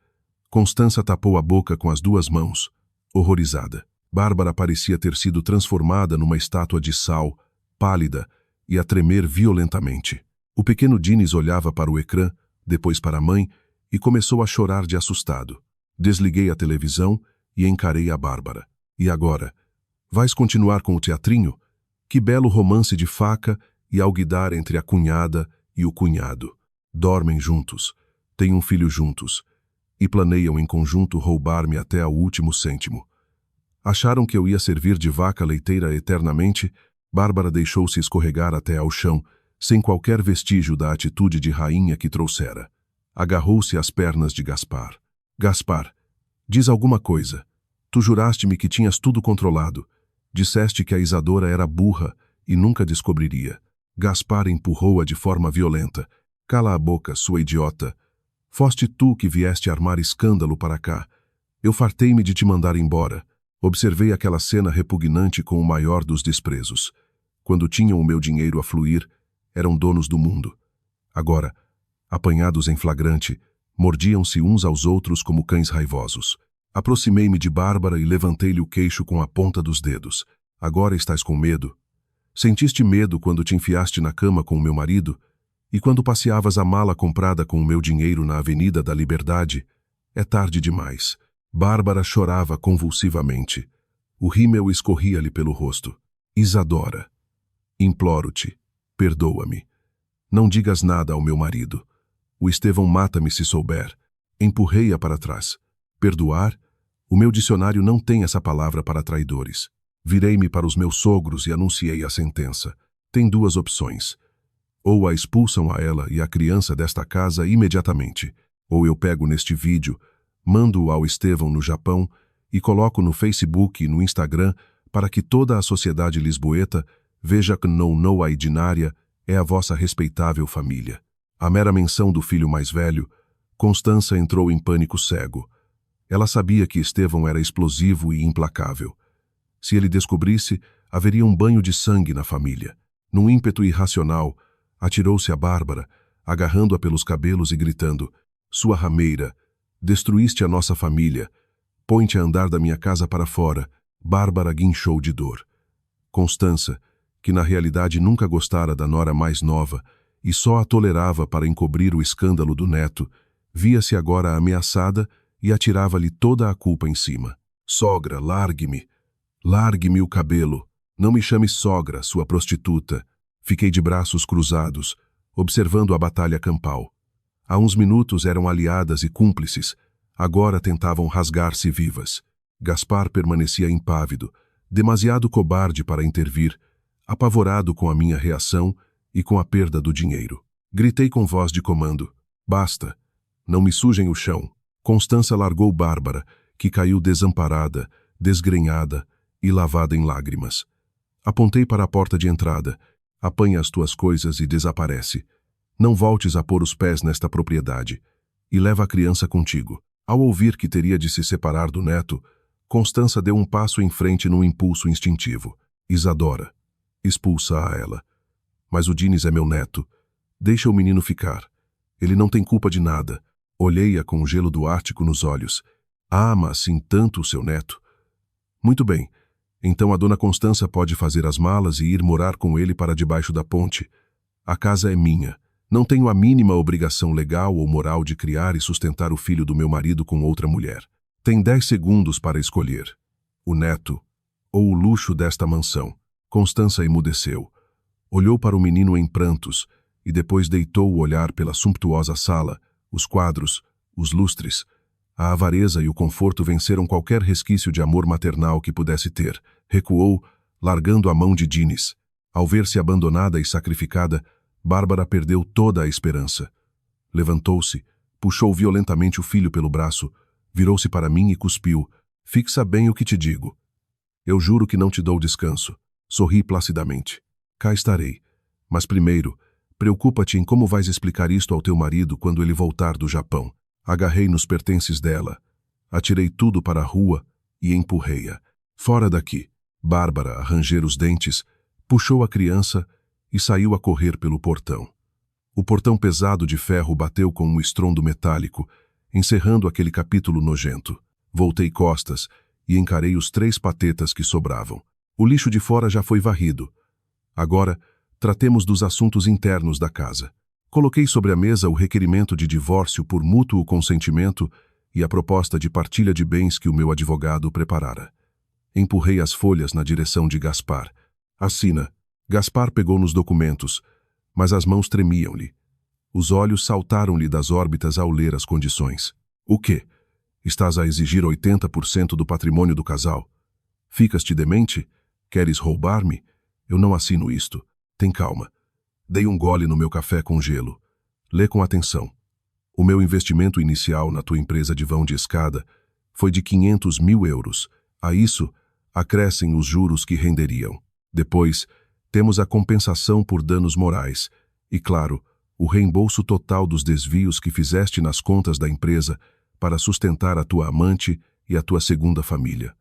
Constança tapou a boca com as duas mãos, horrorizada. Bárbara parecia ter sido transformada numa estátua de sal, pálida e a tremer violentamente. O pequeno Diniz olhava para o ecrã, depois para a mãe, e começou a chorar de assustado. Desliguei a televisão e encarei a Bárbara. E agora? Vais continuar com o teatrinho? Que belo romance de faca e alguidar entre a cunhada e o cunhado. Dormem juntos, têm um filho juntos, e planeiam em conjunto roubar-me até ao último cêntimo. Acharam que eu ia servir de vaca leiteira eternamente? Bárbara deixou-se escorregar até ao chão, sem qualquer vestígio da atitude de rainha que trouxera. Agarrou-se às pernas de Gaspar. Gaspar, diz alguma coisa. Tu juraste-me que tinhas tudo controlado. Disseste que a Isadora era burra e nunca descobriria. Gaspar empurrou-a de forma violenta. Cala a boca, sua idiota. Foste tu que vieste armar escândalo para cá. Eu fartei-me de te mandar embora. Observei aquela cena repugnante com o maior dos desprezos. Quando tinham o meu dinheiro a fluir, eram donos do mundo. Agora, apanhados em flagrante, mordiam-se uns aos outros como cães raivosos. Aproximei-me de Bárbara e levantei-lhe o queixo com a ponta dos dedos. Agora estás com medo? Sentiste medo quando te enfiaste na cama com o meu marido? E quando passeavas a mala comprada com o meu dinheiro na Avenida da Liberdade? É tarde demais. Bárbara chorava convulsivamente. O rímel escorria-lhe pelo rosto. Isadora, imploro-te, perdoa-me. Não digas nada ao meu marido. O Estevão mata-me se souber. Empurrei-a para trás. Perdoar? O meu dicionário não tem essa palavra para traidores. Virei-me para os meus sogros e anunciei a sentença. Tem duas opções. Ou a expulsam a ela e a criança desta casa imediatamente, ou eu pego neste vídeo, mando-o ao Estevão no Japão e coloco no Facebook e no Instagram para que toda a sociedade lisboeta veja que não a ordinária é a vossa respeitável família. A mera menção do filho mais velho, Constança entrou em pânico cego. Ela sabia que Estevão era explosivo e implacável. Se ele descobrisse, haveria um banho de sangue na família. Num ímpeto irracional, atirou-se a Bárbara, agarrando-a pelos cabelos e gritando: Sua rameira, destruíste a nossa família. Põe-te a andar da minha casa para fora. Bárbara guinchou de dor. Constança, que na realidade nunca gostara da nora mais nova e só a tolerava para encobrir o escândalo do neto, via-se agora ameaçada e atirava-lhe toda a culpa em cima. Sogra, largue-me. Largue-me o cabelo. Não me chame sogra, sua prostituta. Fiquei de braços cruzados, observando a batalha campal. Há uns minutos eram aliadas e cúmplices, agora tentavam rasgar-se vivas. Gaspar permanecia impávido, demasiado cobarde para intervir, apavorado com a minha reação e com a perda do dinheiro. Gritei com voz de comando: Basta! Não me sujem o chão. Constança largou Bárbara, que caiu desamparada, desgrenhada e lavada em lágrimas. Apontei para a porta de entrada. Apanha as tuas coisas e desaparece. Não voltes a pôr os pés nesta propriedade. E leva a criança contigo. Ao ouvir que teria de se separar do neto, Constança deu um passo em frente num impulso instintivo. Isadora, expulsa a ela. Mas o Diniz é meu neto. Deixa o menino ficar. Ele não tem culpa de nada. Olhei-a com o gelo do Ártico nos olhos. Ama assim tanto o seu neto? Muito bem. Então a dona Constança pode fazer as malas e ir morar com ele para debaixo da ponte. A casa é minha. Não tenho a mínima obrigação legal ou moral de criar e sustentar o filho do meu marido com outra mulher. Tem 10 segundos para escolher. O neto ou o luxo desta mansão. Constança emudeceu. Olhou para o menino em prantos e depois deitou o olhar pela sumptuosa sala, os quadros, os lustres. A avareza e o conforto venceram qualquer resquício de amor maternal que pudesse ter. Recuou, largando a mão de Diniz. Ao ver-se abandonada e sacrificada, Bárbara perdeu toda a esperança. Levantou-se, puxou violentamente o filho pelo braço, virou-se para mim e cuspiu. Fixa bem o que te digo. Eu juro que não te dou descanso. Sorri placidamente. Cá estarei. Mas primeiro, preocupa-te em como vais explicar isto ao teu marido quando ele voltar do Japão. Agarrei nos pertences dela. Atirei tudo para a rua e empurrei-a. Fora daqui. Bárbara, a ranger os dentes, puxou a criança e saiu a correr pelo portão. O portão pesado de ferro bateu com um estrondo metálico, encerrando aquele capítulo nojento. Voltei costas e encarei os 3 patetas que sobravam. O lixo de fora já foi varrido. Agora, tratemos dos assuntos internos da casa. Coloquei sobre a mesa o requerimento de divórcio por mútuo consentimento e a proposta de partilha de bens que o meu advogado preparara. Empurrei as folhas na direção de Gaspar. Assina. Gaspar pegou nos documentos, mas as mãos tremiam-lhe. Os olhos saltaram-lhe das órbitas ao ler as condições. O quê? Estás a exigir 80% do patrimônio do casal? Ficas-te demente? Queres roubar-me? Eu não assino isto. Tem calma. Dei um gole no meu café com gelo. Lê com atenção. O meu investimento inicial na tua empresa de vão de escada foi de 500 mil euros. A isso, acrescem os juros que renderiam. Depois, temos a compensação por danos morais e, claro, o reembolso total dos desvios que fizeste nas contas da empresa para sustentar a tua amante e a tua segunda família.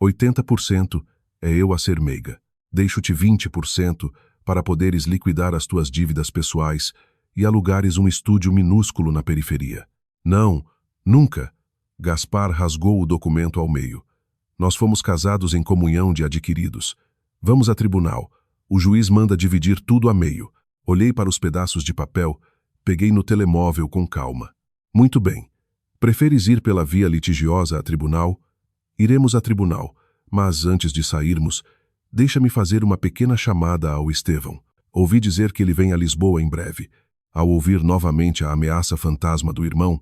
80% é eu a ser meiga. Deixo-te 20% para poderes liquidar as tuas dívidas pessoais e alugares um estúdio minúsculo na periferia. Não, nunca. Gaspar rasgou o documento ao meio. Nós fomos casados em comunhão de adquiridos. Vamos a tribunal. O juiz manda dividir tudo a meio. Olhei para os pedaços de papel, peguei no telemóvel com calma. Muito bem. Preferes ir pela via litigiosa a tribunal? Iremos a tribunal, mas antes de sairmos, deixa-me fazer uma pequena chamada ao Estevão. Ouvi dizer que ele vem a Lisboa em breve. Ao ouvir novamente a ameaça fantasma do irmão,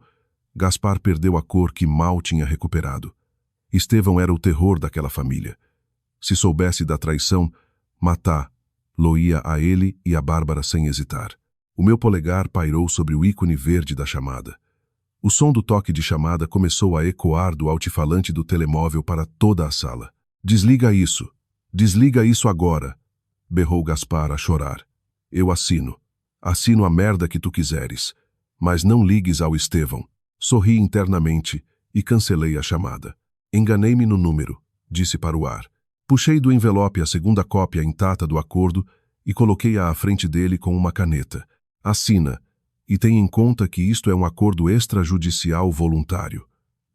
Gaspar perdeu a cor que mal tinha recuperado. Estevão era o terror daquela família. Se soubesse da traição, matá-lo-ia a ele e a Bárbara sem hesitar. O meu polegar pairou sobre o ícone verde da chamada. O som do toque de chamada começou a ecoar do altifalante do telemóvel para toda a sala. Desliga isso agora, berrou Gaspar a chorar. Eu assino. Assino a merda que tu quiseres. Mas não ligues ao Estevão. Sorri internamente e cancelei a chamada. Enganei-me no número, disse para o ar. Puxei do envelope a segunda cópia intacta do acordo e coloquei-a à frente dele com uma caneta. Assina, e tenha em conta que isto é um acordo extrajudicial voluntário.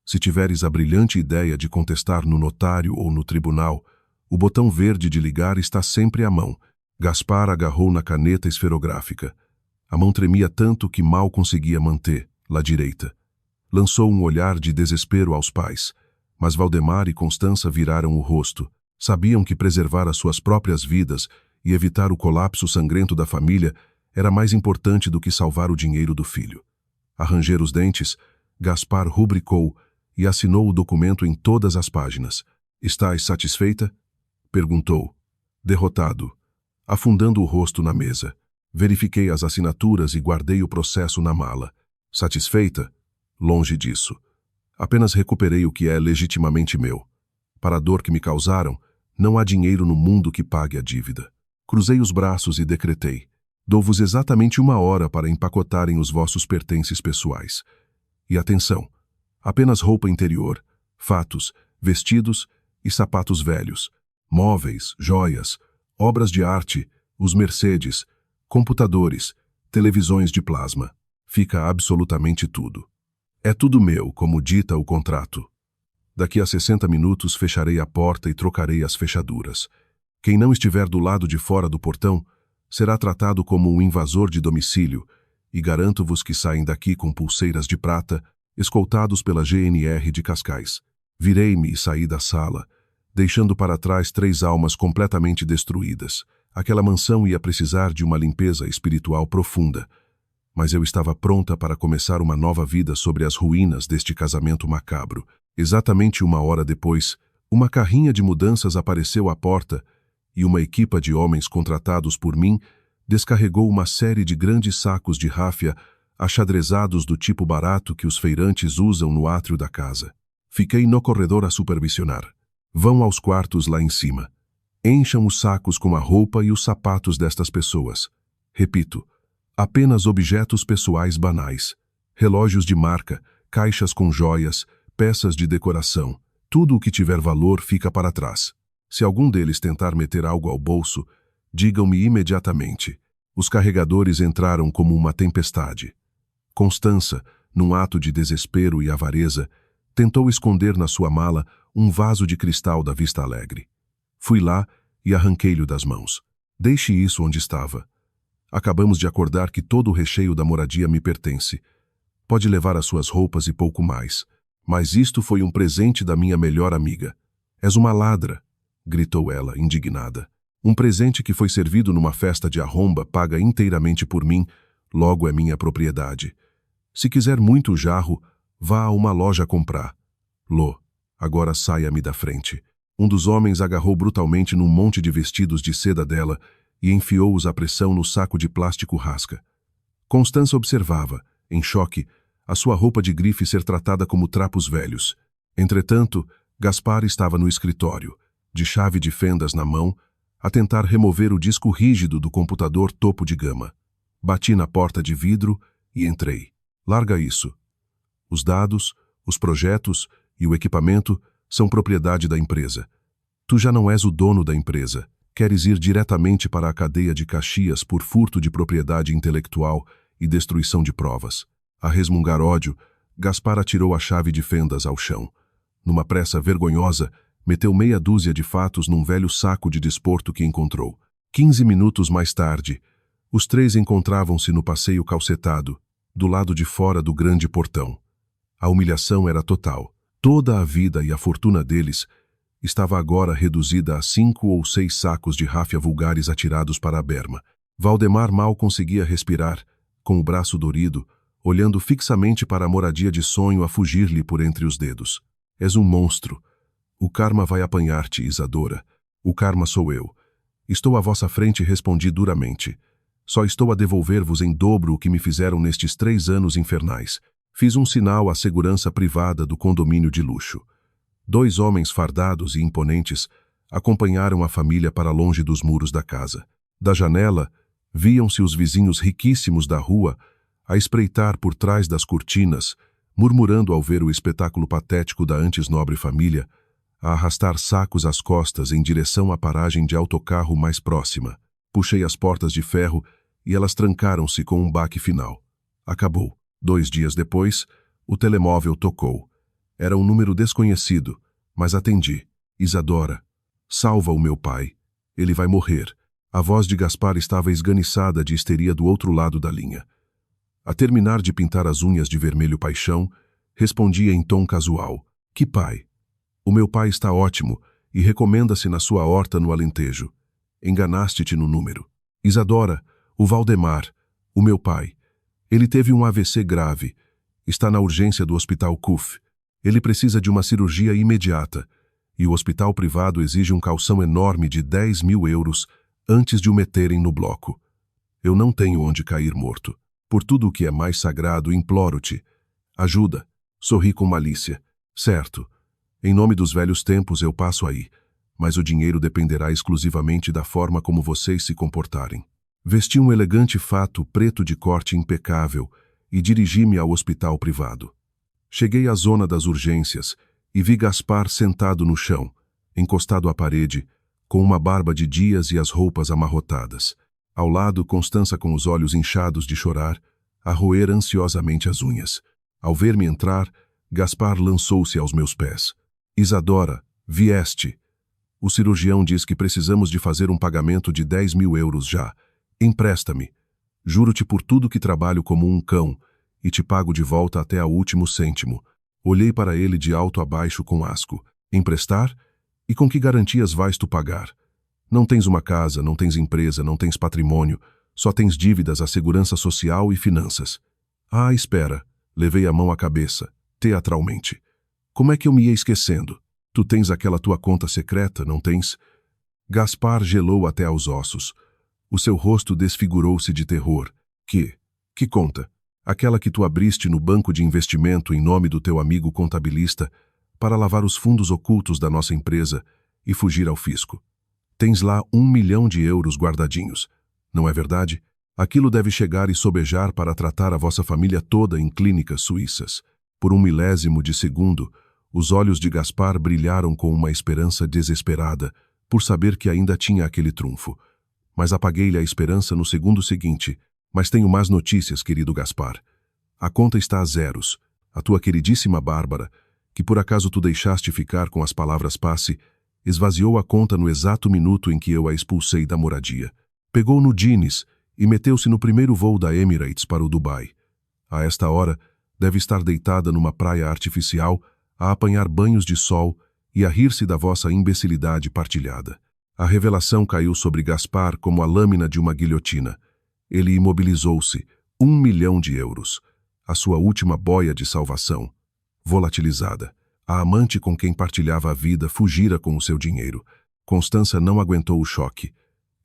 Se tiveres a brilhante ideia de contestar no notário ou no tribunal, o botão verde de ligar está sempre à mão. Gaspar agarrou na caneta esferográfica. A mão tremia tanto que mal conseguia manter-la direita. Lançou um olhar de desespero aos pais, mas Valdemar e Constança viraram o rosto. Sabiam que preservar as suas próprias vidas e evitar o colapso sangrento da família era mais importante do que salvar o dinheiro do filho. A ranger os dentes, Gaspar rubricou e assinou o documento em todas as páginas. Estás satisfeita? Perguntou. Derrotado. Afundando o rosto na mesa. Verifiquei as assinaturas e guardei o processo na mala. Satisfeita? Longe disso. Apenas recuperei o que é legitimamente meu. Para a dor que me causaram, não há dinheiro no mundo que pague a dívida. Cruzei os braços e decretei. Dou-vos exatamente 1 hora para empacotarem os vossos pertences pessoais. E atenção, apenas roupa interior, fatos, vestidos e sapatos velhos, móveis, joias, obras de arte, os Mercedes, computadores, televisões de plasma. Fica absolutamente tudo. É tudo meu, como dita o contrato. Daqui a 60 minutos fecharei a porta e trocarei as fechaduras. Quem não estiver do lado de fora do portão será tratado como um invasor de domicílio e garanto-vos que saem daqui com pulseiras de prata, escoltados pela GNR de Cascais. Virei-me e saí da sala, deixando para trás 3 almas completamente destruídas. Aquela mansão ia precisar de uma limpeza espiritual profunda, mas eu estava pronta para começar uma nova vida sobre as ruínas deste casamento macabro. Exatamente 1 hora depois, uma carrinha de mudanças apareceu à porta e uma equipa de homens contratados por mim descarregou uma série de grandes sacos de ráfia achadrezados do tipo barato que os feirantes usam no átrio da casa. Fiquei no corredor a supervisionar. Vão aos quartos lá em cima. Encham os sacos com a roupa e os sapatos destas pessoas. Repito, apenas objetos pessoais banais. Relógios de marca, caixas com joias, peças de decoração. Tudo o que tiver valor fica para trás. Se algum deles tentar meter algo ao bolso, digam-me imediatamente. Os carregadores entraram como uma tempestade. Constança, num ato de desespero e avareza, tentou esconder na sua mala um vaso de cristal da Vista Alegre. Fui lá e arranquei-lhe das mãos. Deixe isso onde estava. Acabamos de acordar que todo o recheio da moradia me pertence. Pode levar as suas roupas e pouco mais. Mas isto foi um presente da minha melhor amiga. És uma ladra, gritou ela, indignada. Um presente que foi servido numa festa de arromba paga inteiramente por mim, logo é minha propriedade. Se quiser muito jarro, vá a uma loja comprar. Lô, agora saia-me da frente. Um dos homens agarrou brutalmente num monte de vestidos de seda dela e enfiou-os à pressão no saco de plástico rasca. Constança observava, em choque, a sua roupa de grife ser tratada como trapos velhos. Entretanto, Gaspar estava no escritório, de chave de fendas na mão, a tentar remover o disco rígido do computador topo de gama. Bati na porta de vidro e entrei. Larga isso. Os dados, os projetos e o equipamento são propriedade da empresa. Tu já não és o dono da empresa. Queres ir diretamente para a cadeia de Caxias por furto de propriedade intelectual e destruição de provas. A resmungar ódio, Gaspar atirou a chave de fendas ao chão. Numa pressa vergonhosa, meteu meia dúzia de fatos num velho saco de desporto que encontrou. 15 minutos mais tarde, os três encontravam-se no passeio calcetado, do lado de fora do grande portão. A humilhação era total. Toda a vida e a fortuna deles estava agora reduzida a 5 ou 6 sacos de ráfia vulgares atirados para a berma. Valdemar mal conseguia respirar, com o braço dorido, olhando fixamente para a moradia de sonho a fugir-lhe por entre os dedos. És um monstro. O karma vai apanhar-te, Isadora. O karma sou eu. Estou à vossa frente e respondi duramente. Só estou a devolver-vos em dobro o que me fizeram nestes 3 anos infernais. Fiz um sinal à segurança privada do condomínio de luxo. 2 homens fardados e imponentes acompanharam a família para longe dos muros da casa. Da janela, viam-se os vizinhos riquíssimos da rua a espreitar por trás das cortinas, murmurando ao ver o espetáculo patético da antes nobre família, a arrastar sacos às costas em direção à paragem de autocarro mais próxima. Puxei as portas de ferro e elas trancaram-se com um baque final. Acabou. 2 dias depois, o telemóvel tocou. Era um número desconhecido, mas atendi. Isadora, salva o meu pai. Ele vai morrer. A voz de Gaspar estava esganiçada de histeria do outro lado da linha. A terminar de pintar as unhas de vermelho paixão, respondia em tom casual. Que pai? O meu pai está ótimo e recomenda-se na sua horta no Alentejo. Enganaste-te no número. Isadora, o Valdemar, o meu pai. Ele teve um AVC grave. Está na urgência do Hospital CUF. Ele precisa de uma cirurgia imediata. E o hospital privado exige um calção enorme de 10.000 euros antes de o meterem no bloco. Eu não tenho onde cair morto. Por tudo o que é mais sagrado, imploro-te. Ajuda. Sorri com malícia. Certo. Em nome dos velhos tempos eu passo aí. Mas o dinheiro dependerá exclusivamente da forma como vocês se comportarem. Vesti um elegante fato preto de corte impecável e dirigi-me ao hospital privado. Cheguei à zona das urgências e vi Gaspar sentado no chão, encostado à parede, com uma barba de dias e as roupas amarrotadas. Ao lado, Constança com os olhos inchados de chorar, a roer ansiosamente as unhas. Ao ver-me entrar, Gaspar lançou-se aos meus pés. Isadora, vieste. O cirurgião diz que precisamos de fazer um pagamento de 10.000 euros já. Empresta-me. Juro-te por tudo que trabalho como um cão e te pago de volta até ao último cêntimo. Olhei para ele de alto a baixo com asco. Emprestar? E com que garantias vais tu pagar? Não tens uma casa, não tens empresa, não tens patrimônio. Só tens dívidas à segurança social e finanças. Ah, espera. Levei a mão à cabeça, teatralmente. Como é que eu me ia esquecendo? Tu tens aquela tua conta secreta, não tens? Gaspar gelou até aos ossos. O seu rosto desfigurou-se de terror. Que conta? Aquela que tu abriste no banco de investimento em nome do teu amigo contabilista para lavar os fundos ocultos da nossa empresa e fugir ao fisco. Tens lá 1 milhão de euros guardadinhos. Não é verdade? Aquilo deve chegar e sobejar para tratar a vossa família toda em clínicas suíças. Por 1 milésimo de segundo, os olhos de Gaspar brilharam com uma esperança desesperada, por saber que ainda tinha aquele trunfo. Mas apaguei-lhe a esperança no segundo seguinte. Mas tenho más notícias, querido Gaspar. A conta está a zeros. A tua queridíssima Bárbara, que por acaso tu deixaste ficar com as palavras passe, esvaziou a conta no exato minuto em que eu a expulsei da moradia. Pegou no Dines e meteu-se no primeiro voo da Emirates para o Dubai. A esta hora, deve estar deitada numa praia artificial, a apanhar banhos de sol e a rir-se da vossa imbecilidade partilhada. A revelação caiu sobre Gaspar como a lâmina de uma guilhotina. Ele imobilizou-se. 1 milhão de euros. A sua última boia de salvação. Volatilizada. A amante com quem partilhava a vida fugira com o seu dinheiro. Constança não aguentou o choque.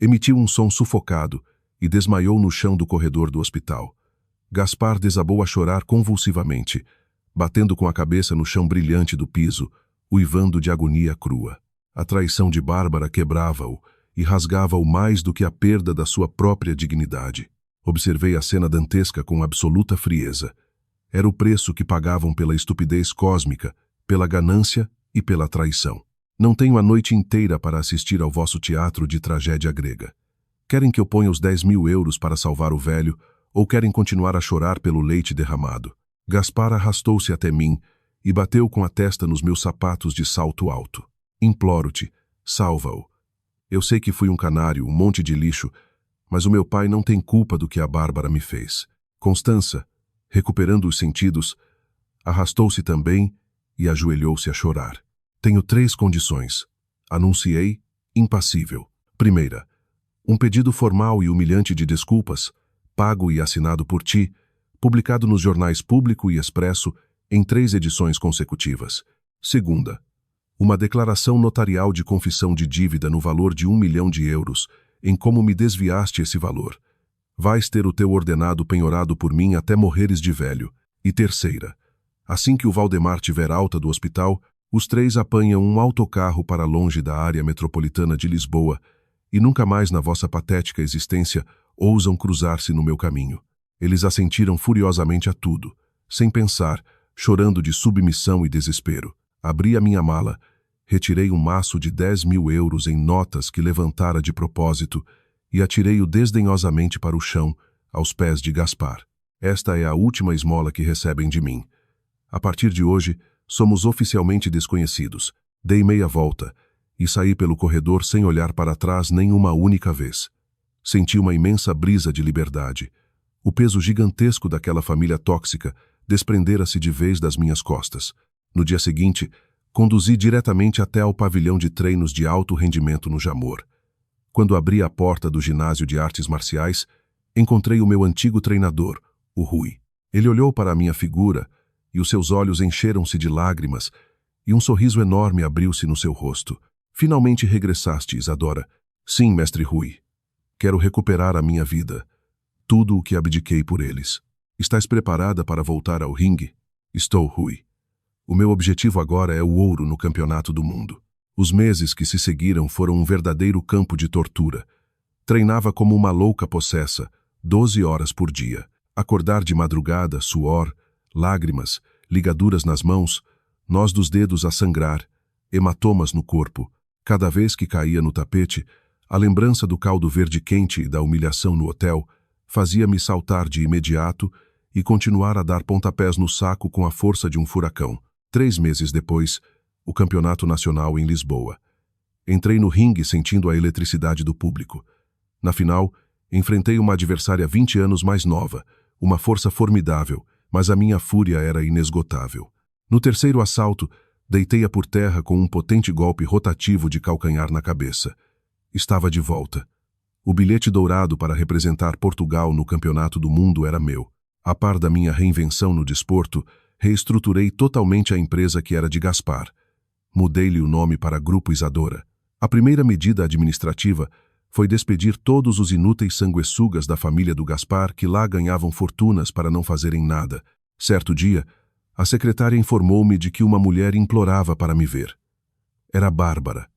Emitiu um som sufocado e desmaiou no chão do corredor do hospital. Gaspar desabou a chorar convulsivamente, batendo com a cabeça no chão brilhante do piso, uivando de agonia crua. A traição de Bárbara quebrava-o e rasgava-o mais do que a perda da sua própria dignidade. Observei a cena dantesca com absoluta frieza. Era o preço que pagavam pela estupidez cósmica, pela ganância e pela traição. Não tenho a noite inteira para assistir ao vosso teatro de tragédia grega. Querem que eu ponha os 10 mil euros para salvar o velho, ou querem continuar a chorar pelo leite derramado? Gaspar arrastou-se até mim e bateu com a testa nos meus sapatos de salto alto. Imploro-te, salva-o. Eu sei que fui um canário, um monte de lixo, mas o meu pai não tem culpa do que a Bárbara me fez. Constança, recuperando os sentidos, arrastou-se também e ajoelhou-se a chorar. Tenho 3 condições. Anunciei, impassível. Primeira, um pedido formal e humilhante de desculpas, pago e assinado por ti, publicado nos jornais Público e Expresso em 3 edições consecutivas. Segunda, uma declaração notarial de confissão de dívida no valor de 1 milhão de euros, em como me desviaste esse valor. Vais ter o teu ordenado penhorado por mim até morreres de velho. E terceira, assim que o Valdemar tiver alta do hospital, os 3 apanham um autocarro para longe da área metropolitana de Lisboa e nunca mais na vossa patética existência ousam cruzar-se no meu caminho. Eles assentiram furiosamente a tudo, sem pensar, chorando de submissão e desespero. Abri a minha mala, retirei um maço de 10 mil euros em notas que levantara de propósito e atirei-o desdenhosamente para o chão, aos pés de Gaspar. Esta é a última esmola que recebem de mim. A partir de hoje, somos oficialmente desconhecidos. Dei meia volta e saí pelo corredor sem olhar para trás nem uma única vez. Senti uma imensa brisa de liberdade. O peso gigantesco daquela família tóxica desprendera-se de vez das minhas costas. No dia seguinte, conduzi diretamente até ao pavilhão de treinos de alto rendimento no Jamor. Quando abri a porta do ginásio de artes marciais, encontrei o meu antigo treinador, o Rui. Ele olhou para a minha figura e os seus olhos encheram-se de lágrimas e um sorriso enorme abriu-se no seu rosto. Finalmente regressaste, Isadora. Sim, mestre Rui. Quero recuperar a minha vida. Tudo o que abdiquei por eles. Estás preparada para voltar ao ringue? Estou, Rui. O meu objetivo agora é o ouro no campeonato do mundo. Os meses que se seguiram foram um verdadeiro campo de tortura. Treinava como uma louca possessa, 12 horas por dia. Acordar de madrugada, suor, lágrimas, ligaduras nas mãos, nós dos dedos a sangrar, hematomas no corpo. Cada vez que caía no tapete, a lembrança do caldo verde quente e da humilhação no hotel fazia-me saltar de imediato e continuar a dar pontapés no saco com a força de um furacão. 3 meses depois, o campeonato nacional em Lisboa. Entrei no ringue sentindo a eletricidade do público. Na final, enfrentei uma adversária 20 anos mais nova, uma força formidável, mas a minha fúria era inesgotável. No terceiro assalto, deitei-a por terra com um potente golpe rotativo de calcanhar na cabeça. Estava de volta. O bilhete dourado para representar Portugal no Campeonato do Mundo era meu. A par da minha reinvenção no desporto, reestruturei totalmente a empresa que era de Gaspar. Mudei-lhe o nome para Grupo Isadora. A primeira medida administrativa foi despedir todos os inúteis sanguessugas da família do Gaspar que lá ganhavam fortunas para não fazerem nada. Certo dia, a secretária informou-me de que uma mulher implorava para me ver. Era Bárbara.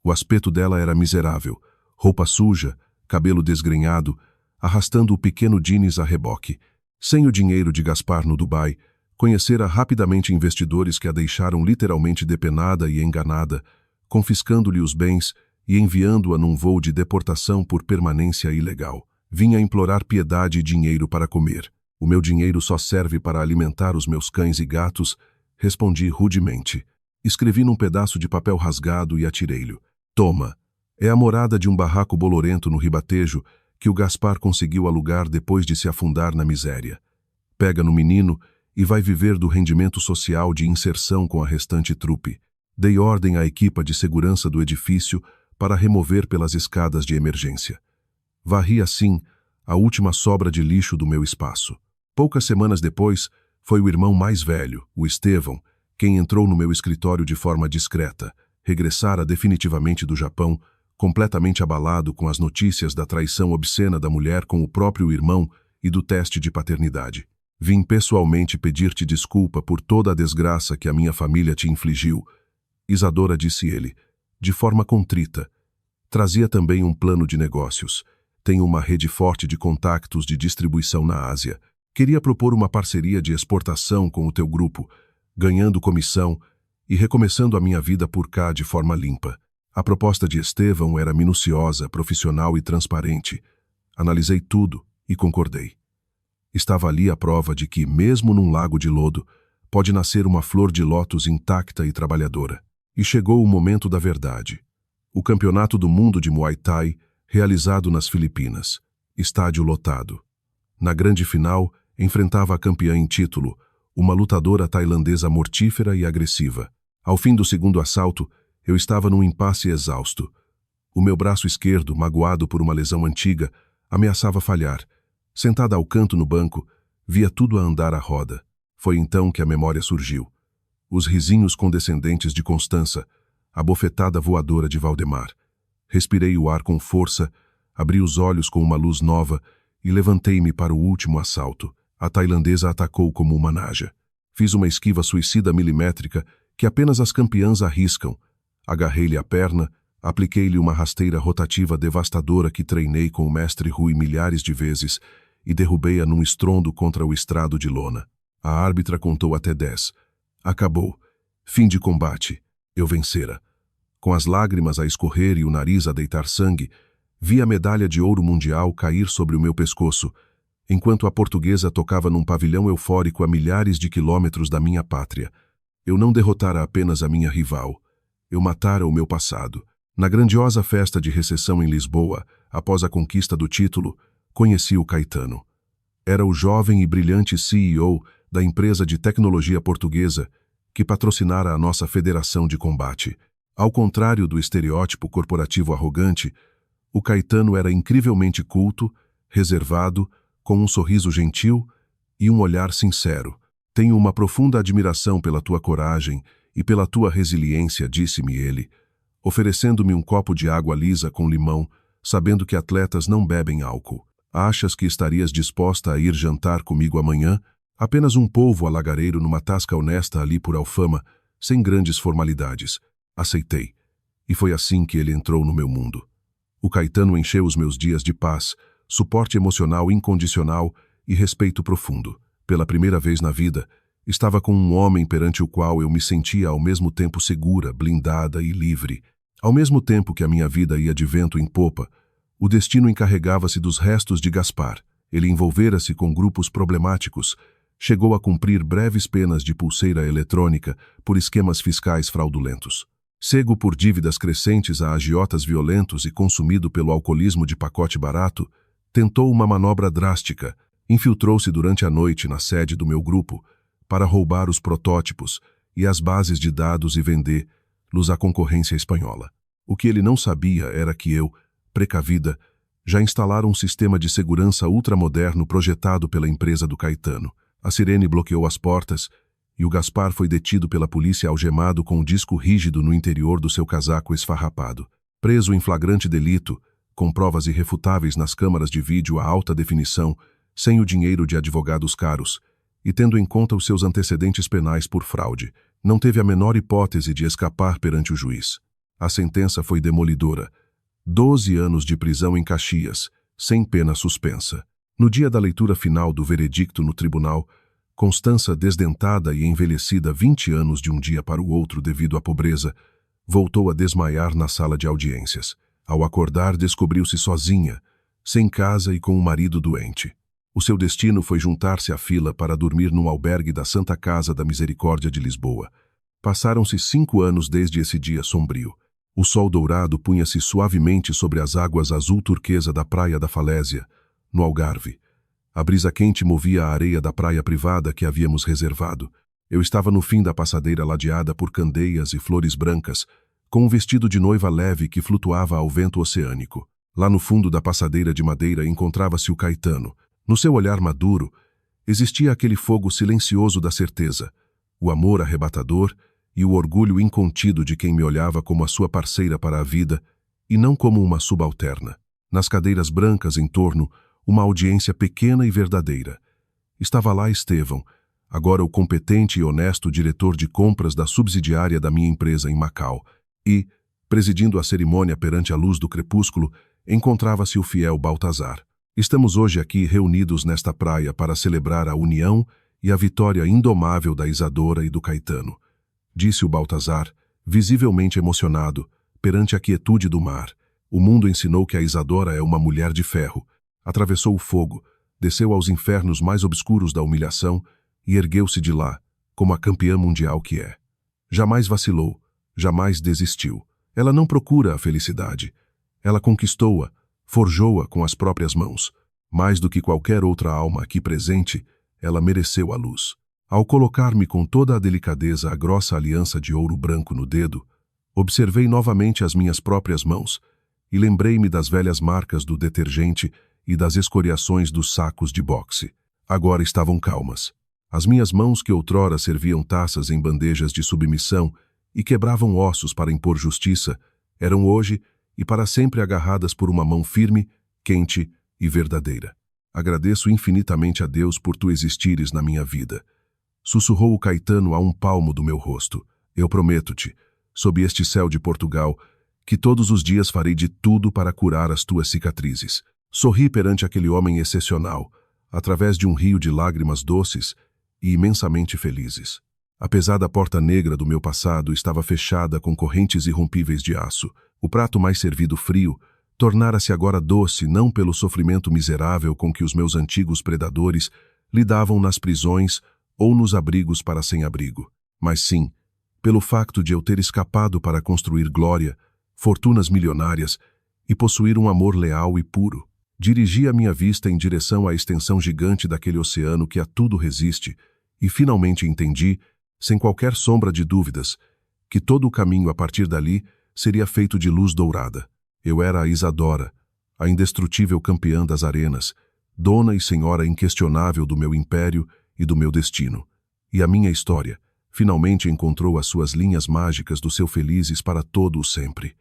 O aspecto dela era miserável, roupa suja, cabelo desgrenhado, arrastando o pequeno Dines a reboque. Sem o dinheiro de Gaspar no Dubai, conhecera rapidamente investidores que a deixaram literalmente depenada e enganada, confiscando-lhe os bens e enviando-a num voo de deportação por permanência ilegal. Vinha implorar piedade e dinheiro para comer. O meu dinheiro só serve para alimentar os meus cães e gatos, respondi rudemente. Escrevi num pedaço de papel rasgado e atirei-lhe. Toma, é a morada de um barraco bolorento no Ribatejo que o Gaspar conseguiu alugar depois de se afundar na miséria. Pega no menino e vai viver do rendimento social de inserção com a restante trupe. Dei ordem à equipa de segurança do edifício para remover pelas escadas de emergência. Varri assim a última sobra de lixo do meu espaço. Poucas semanas depois, foi o irmão mais velho, o Estevão, quem entrou no meu escritório de forma discreta. Regressara definitivamente do Japão, completamente abalado com as notícias da traição obscena da mulher com o próprio irmão e do teste de paternidade. Vim pessoalmente pedir-te desculpa por toda a desgraça que a minha família te infligiu. Isadora, disse ele, de forma contrita. Trazia também um plano de negócios. Tenho uma rede forte de contactos de distribuição na Ásia. Queria propor uma parceria de exportação com o teu grupo, ganhando comissão e recomeçando a minha vida por cá de forma limpa. A proposta de Estevão era minuciosa, profissional e transparente. Analisei tudo e concordei. Estava ali a prova de que, mesmo num lago de lodo, pode nascer uma flor de lótus intacta e trabalhadora. E chegou o momento da verdade. O Campeonato do Mundo de Muay Thai, realizado nas Filipinas. Estádio lotado. Na grande final, enfrentava a campeã em título, uma lutadora tailandesa mortífera e agressiva. Ao fim do segundo assalto, eu estava num impasse exausto. O meu braço esquerdo, magoado por uma lesão antiga, ameaçava falhar. Sentada ao canto no banco, via tudo a andar à roda. Foi então que a memória surgiu. Os risinhos condescendentes de Constança, a bofetada voadora de Valdemar. Respirei o ar com força, abri os olhos com uma luz nova e levantei-me para o último assalto. A tailandesa atacou como uma naja. Fiz uma esquiva suicida milimétrica que apenas as campeãs arriscam. Agarrei-lhe a perna, apliquei-lhe uma rasteira rotativa devastadora que treinei com o mestre Rui milhares de vezes e derrubei-a num estrondo contra o estrado de lona. A árbitra contou até 10. Acabou. Fim de combate. Eu vencera. Com as lágrimas a escorrer e o nariz a deitar sangue, vi a medalha de ouro mundial cair sobre o meu pescoço, enquanto a portuguesa tocava num pavilhão eufórico a milhares de quilômetros da minha pátria. Eu não derrotara apenas a minha rival. Eu matara o meu passado. Na grandiosa festa de recepção em Lisboa, após a conquista do título, conheci o Caetano. Era o jovem e brilhante CEO da empresa de tecnologia portuguesa que patrocinara a nossa federação de combate. Ao contrário do estereótipo corporativo arrogante, o Caetano era incrivelmente culto, reservado, com um sorriso gentil e um olhar sincero. Tenho uma profunda admiração pela tua coragem e pela tua resiliência, disse-me ele, oferecendo-me um copo de água lisa com limão, sabendo que atletas não bebem álcool. Achas que estarias disposta a ir jantar comigo amanhã? Apenas um polvo alagareiro numa tasca honesta ali por Alfama, sem grandes formalidades. Aceitei. E foi assim que ele entrou no meu mundo. O Caetano encheu os meus dias de paz, suporte emocional incondicional e respeito profundo. Pela primeira vez na vida, estava com um homem perante o qual eu me sentia ao mesmo tempo segura, blindada e livre. Ao mesmo tempo que a minha vida ia de vento em popa, o destino encarregava-se dos restos de Gaspar. Ele envolvera-se com grupos problemáticos, chegou a cumprir breves penas de pulseira eletrônica por esquemas fiscais fraudulentos. Cego por dívidas crescentes a agiotas violentos e consumido pelo alcoolismo de pacote barato, tentou uma manobra drástica, infiltrou-se durante a noite na sede do meu grupo para roubar os protótipos e as bases de dados e vendê-los à concorrência espanhola. O que ele não sabia era que eu, precavida, Já instalaram um sistema de segurança ultramoderno projetado pela empresa do Caetano. A sirene bloqueou as portas e o Gaspar foi detido pela polícia algemado com um disco rígido no interior do seu casaco esfarrapado. Preso em flagrante delito, com provas irrefutáveis nas câmaras de vídeo a alta definição, sem o dinheiro de advogados caros, e tendo em conta os seus antecedentes penais por fraude, não teve a menor hipótese de escapar perante o juiz. A sentença foi demolidora. 12 anos de prisão em Caxias, sem pena suspensa. No dia da leitura final do veredicto no tribunal, Constança, desdentada e envelhecida 20 anos de um dia para o outro devido à pobreza, voltou a desmaiar na sala de audiências. Ao acordar, descobriu-se sozinha, sem casa e com um marido doente. O seu destino foi juntar-se à fila para dormir num albergue da Santa Casa da Misericórdia de Lisboa. Passaram-se 5 anos desde esse dia sombrio. O sol dourado punha-se suavemente sobre as águas azul turquesa da Praia da Falésia, no Algarve. A brisa quente movia a areia da praia privada que havíamos reservado. Eu estava no fim da passadeira ladeada por candeias e flores brancas, com um vestido de noiva leve que flutuava ao vento oceânico. Lá no fundo da passadeira de madeira encontrava-se o Caetano. No seu olhar maduro, existia aquele fogo silencioso da certeza, o amor arrebatador e o orgulho incontido de quem me olhava como a sua parceira para a vida e não como uma subalterna. Nas cadeiras brancas em torno, uma audiência pequena e verdadeira. Estava lá Estevão, agora o competente e honesto diretor de compras da subsidiária da minha empresa em Macau, e, presidindo a cerimônia perante a luz do crepúsculo, encontrava-se o fiel Baltazar. Estamos hoje aqui reunidos nesta praia para celebrar a união e a vitória indomável da Isadora e do Caetano, disse o Baltazar, visivelmente emocionado, perante a quietude do mar. O mundo ensinou que a Isadora é uma mulher de ferro. Atravessou o fogo, desceu aos infernos mais obscuros da humilhação e ergueu-se de lá, como a campeã mundial que é. Jamais vacilou, jamais desistiu. Ela não procura a felicidade. Ela conquistou-a, forjou-a com as próprias mãos. Mais do que qualquer outra alma aqui presente, ela mereceu a luz. Ao colocar-me com toda a delicadeza a grossa aliança de ouro branco no dedo, observei novamente as minhas próprias mãos e lembrei-me das velhas marcas do detergente e das escoriações dos sacos de boxe. Agora estavam calmas. As minhas mãos que outrora serviam taças em bandejas de submissão e quebravam ossos para impor justiça, eram hoje e para sempre agarradas por uma mão firme, quente e verdadeira. Agradeço infinitamente a Deus por tu existires na minha vida. Sussurrou o Caetano a um palmo do meu rosto. Eu prometo-te, sob este céu de Portugal, que todos os dias farei de tudo para curar as tuas cicatrizes. Sorri perante aquele homem excepcional, através de um rio de lágrimas doces e imensamente felizes. A pesada porta negra do meu passado estava fechada com correntes irrompíveis de aço. O prato mais servido frio tornara-se agora doce não pelo sofrimento miserável com que os meus antigos predadores lidavam nas prisões ou nos abrigos para sem-abrigo, mas sim pelo facto de eu ter escapado para construir glória, fortunas milionárias e possuir um amor leal e puro. Dirigi a minha vista em direção à extensão gigante daquele oceano que a tudo resiste e finalmente entendi, sem qualquer sombra de dúvidas, que todo o caminho a partir dali seria feito de luz dourada. Eu era a Isadora, a indestrutível campeã das arenas, dona e senhora inquestionável do meu império e do meu destino. E a minha história finalmente encontrou as suas linhas mágicas do seu felizes para todo o sempre.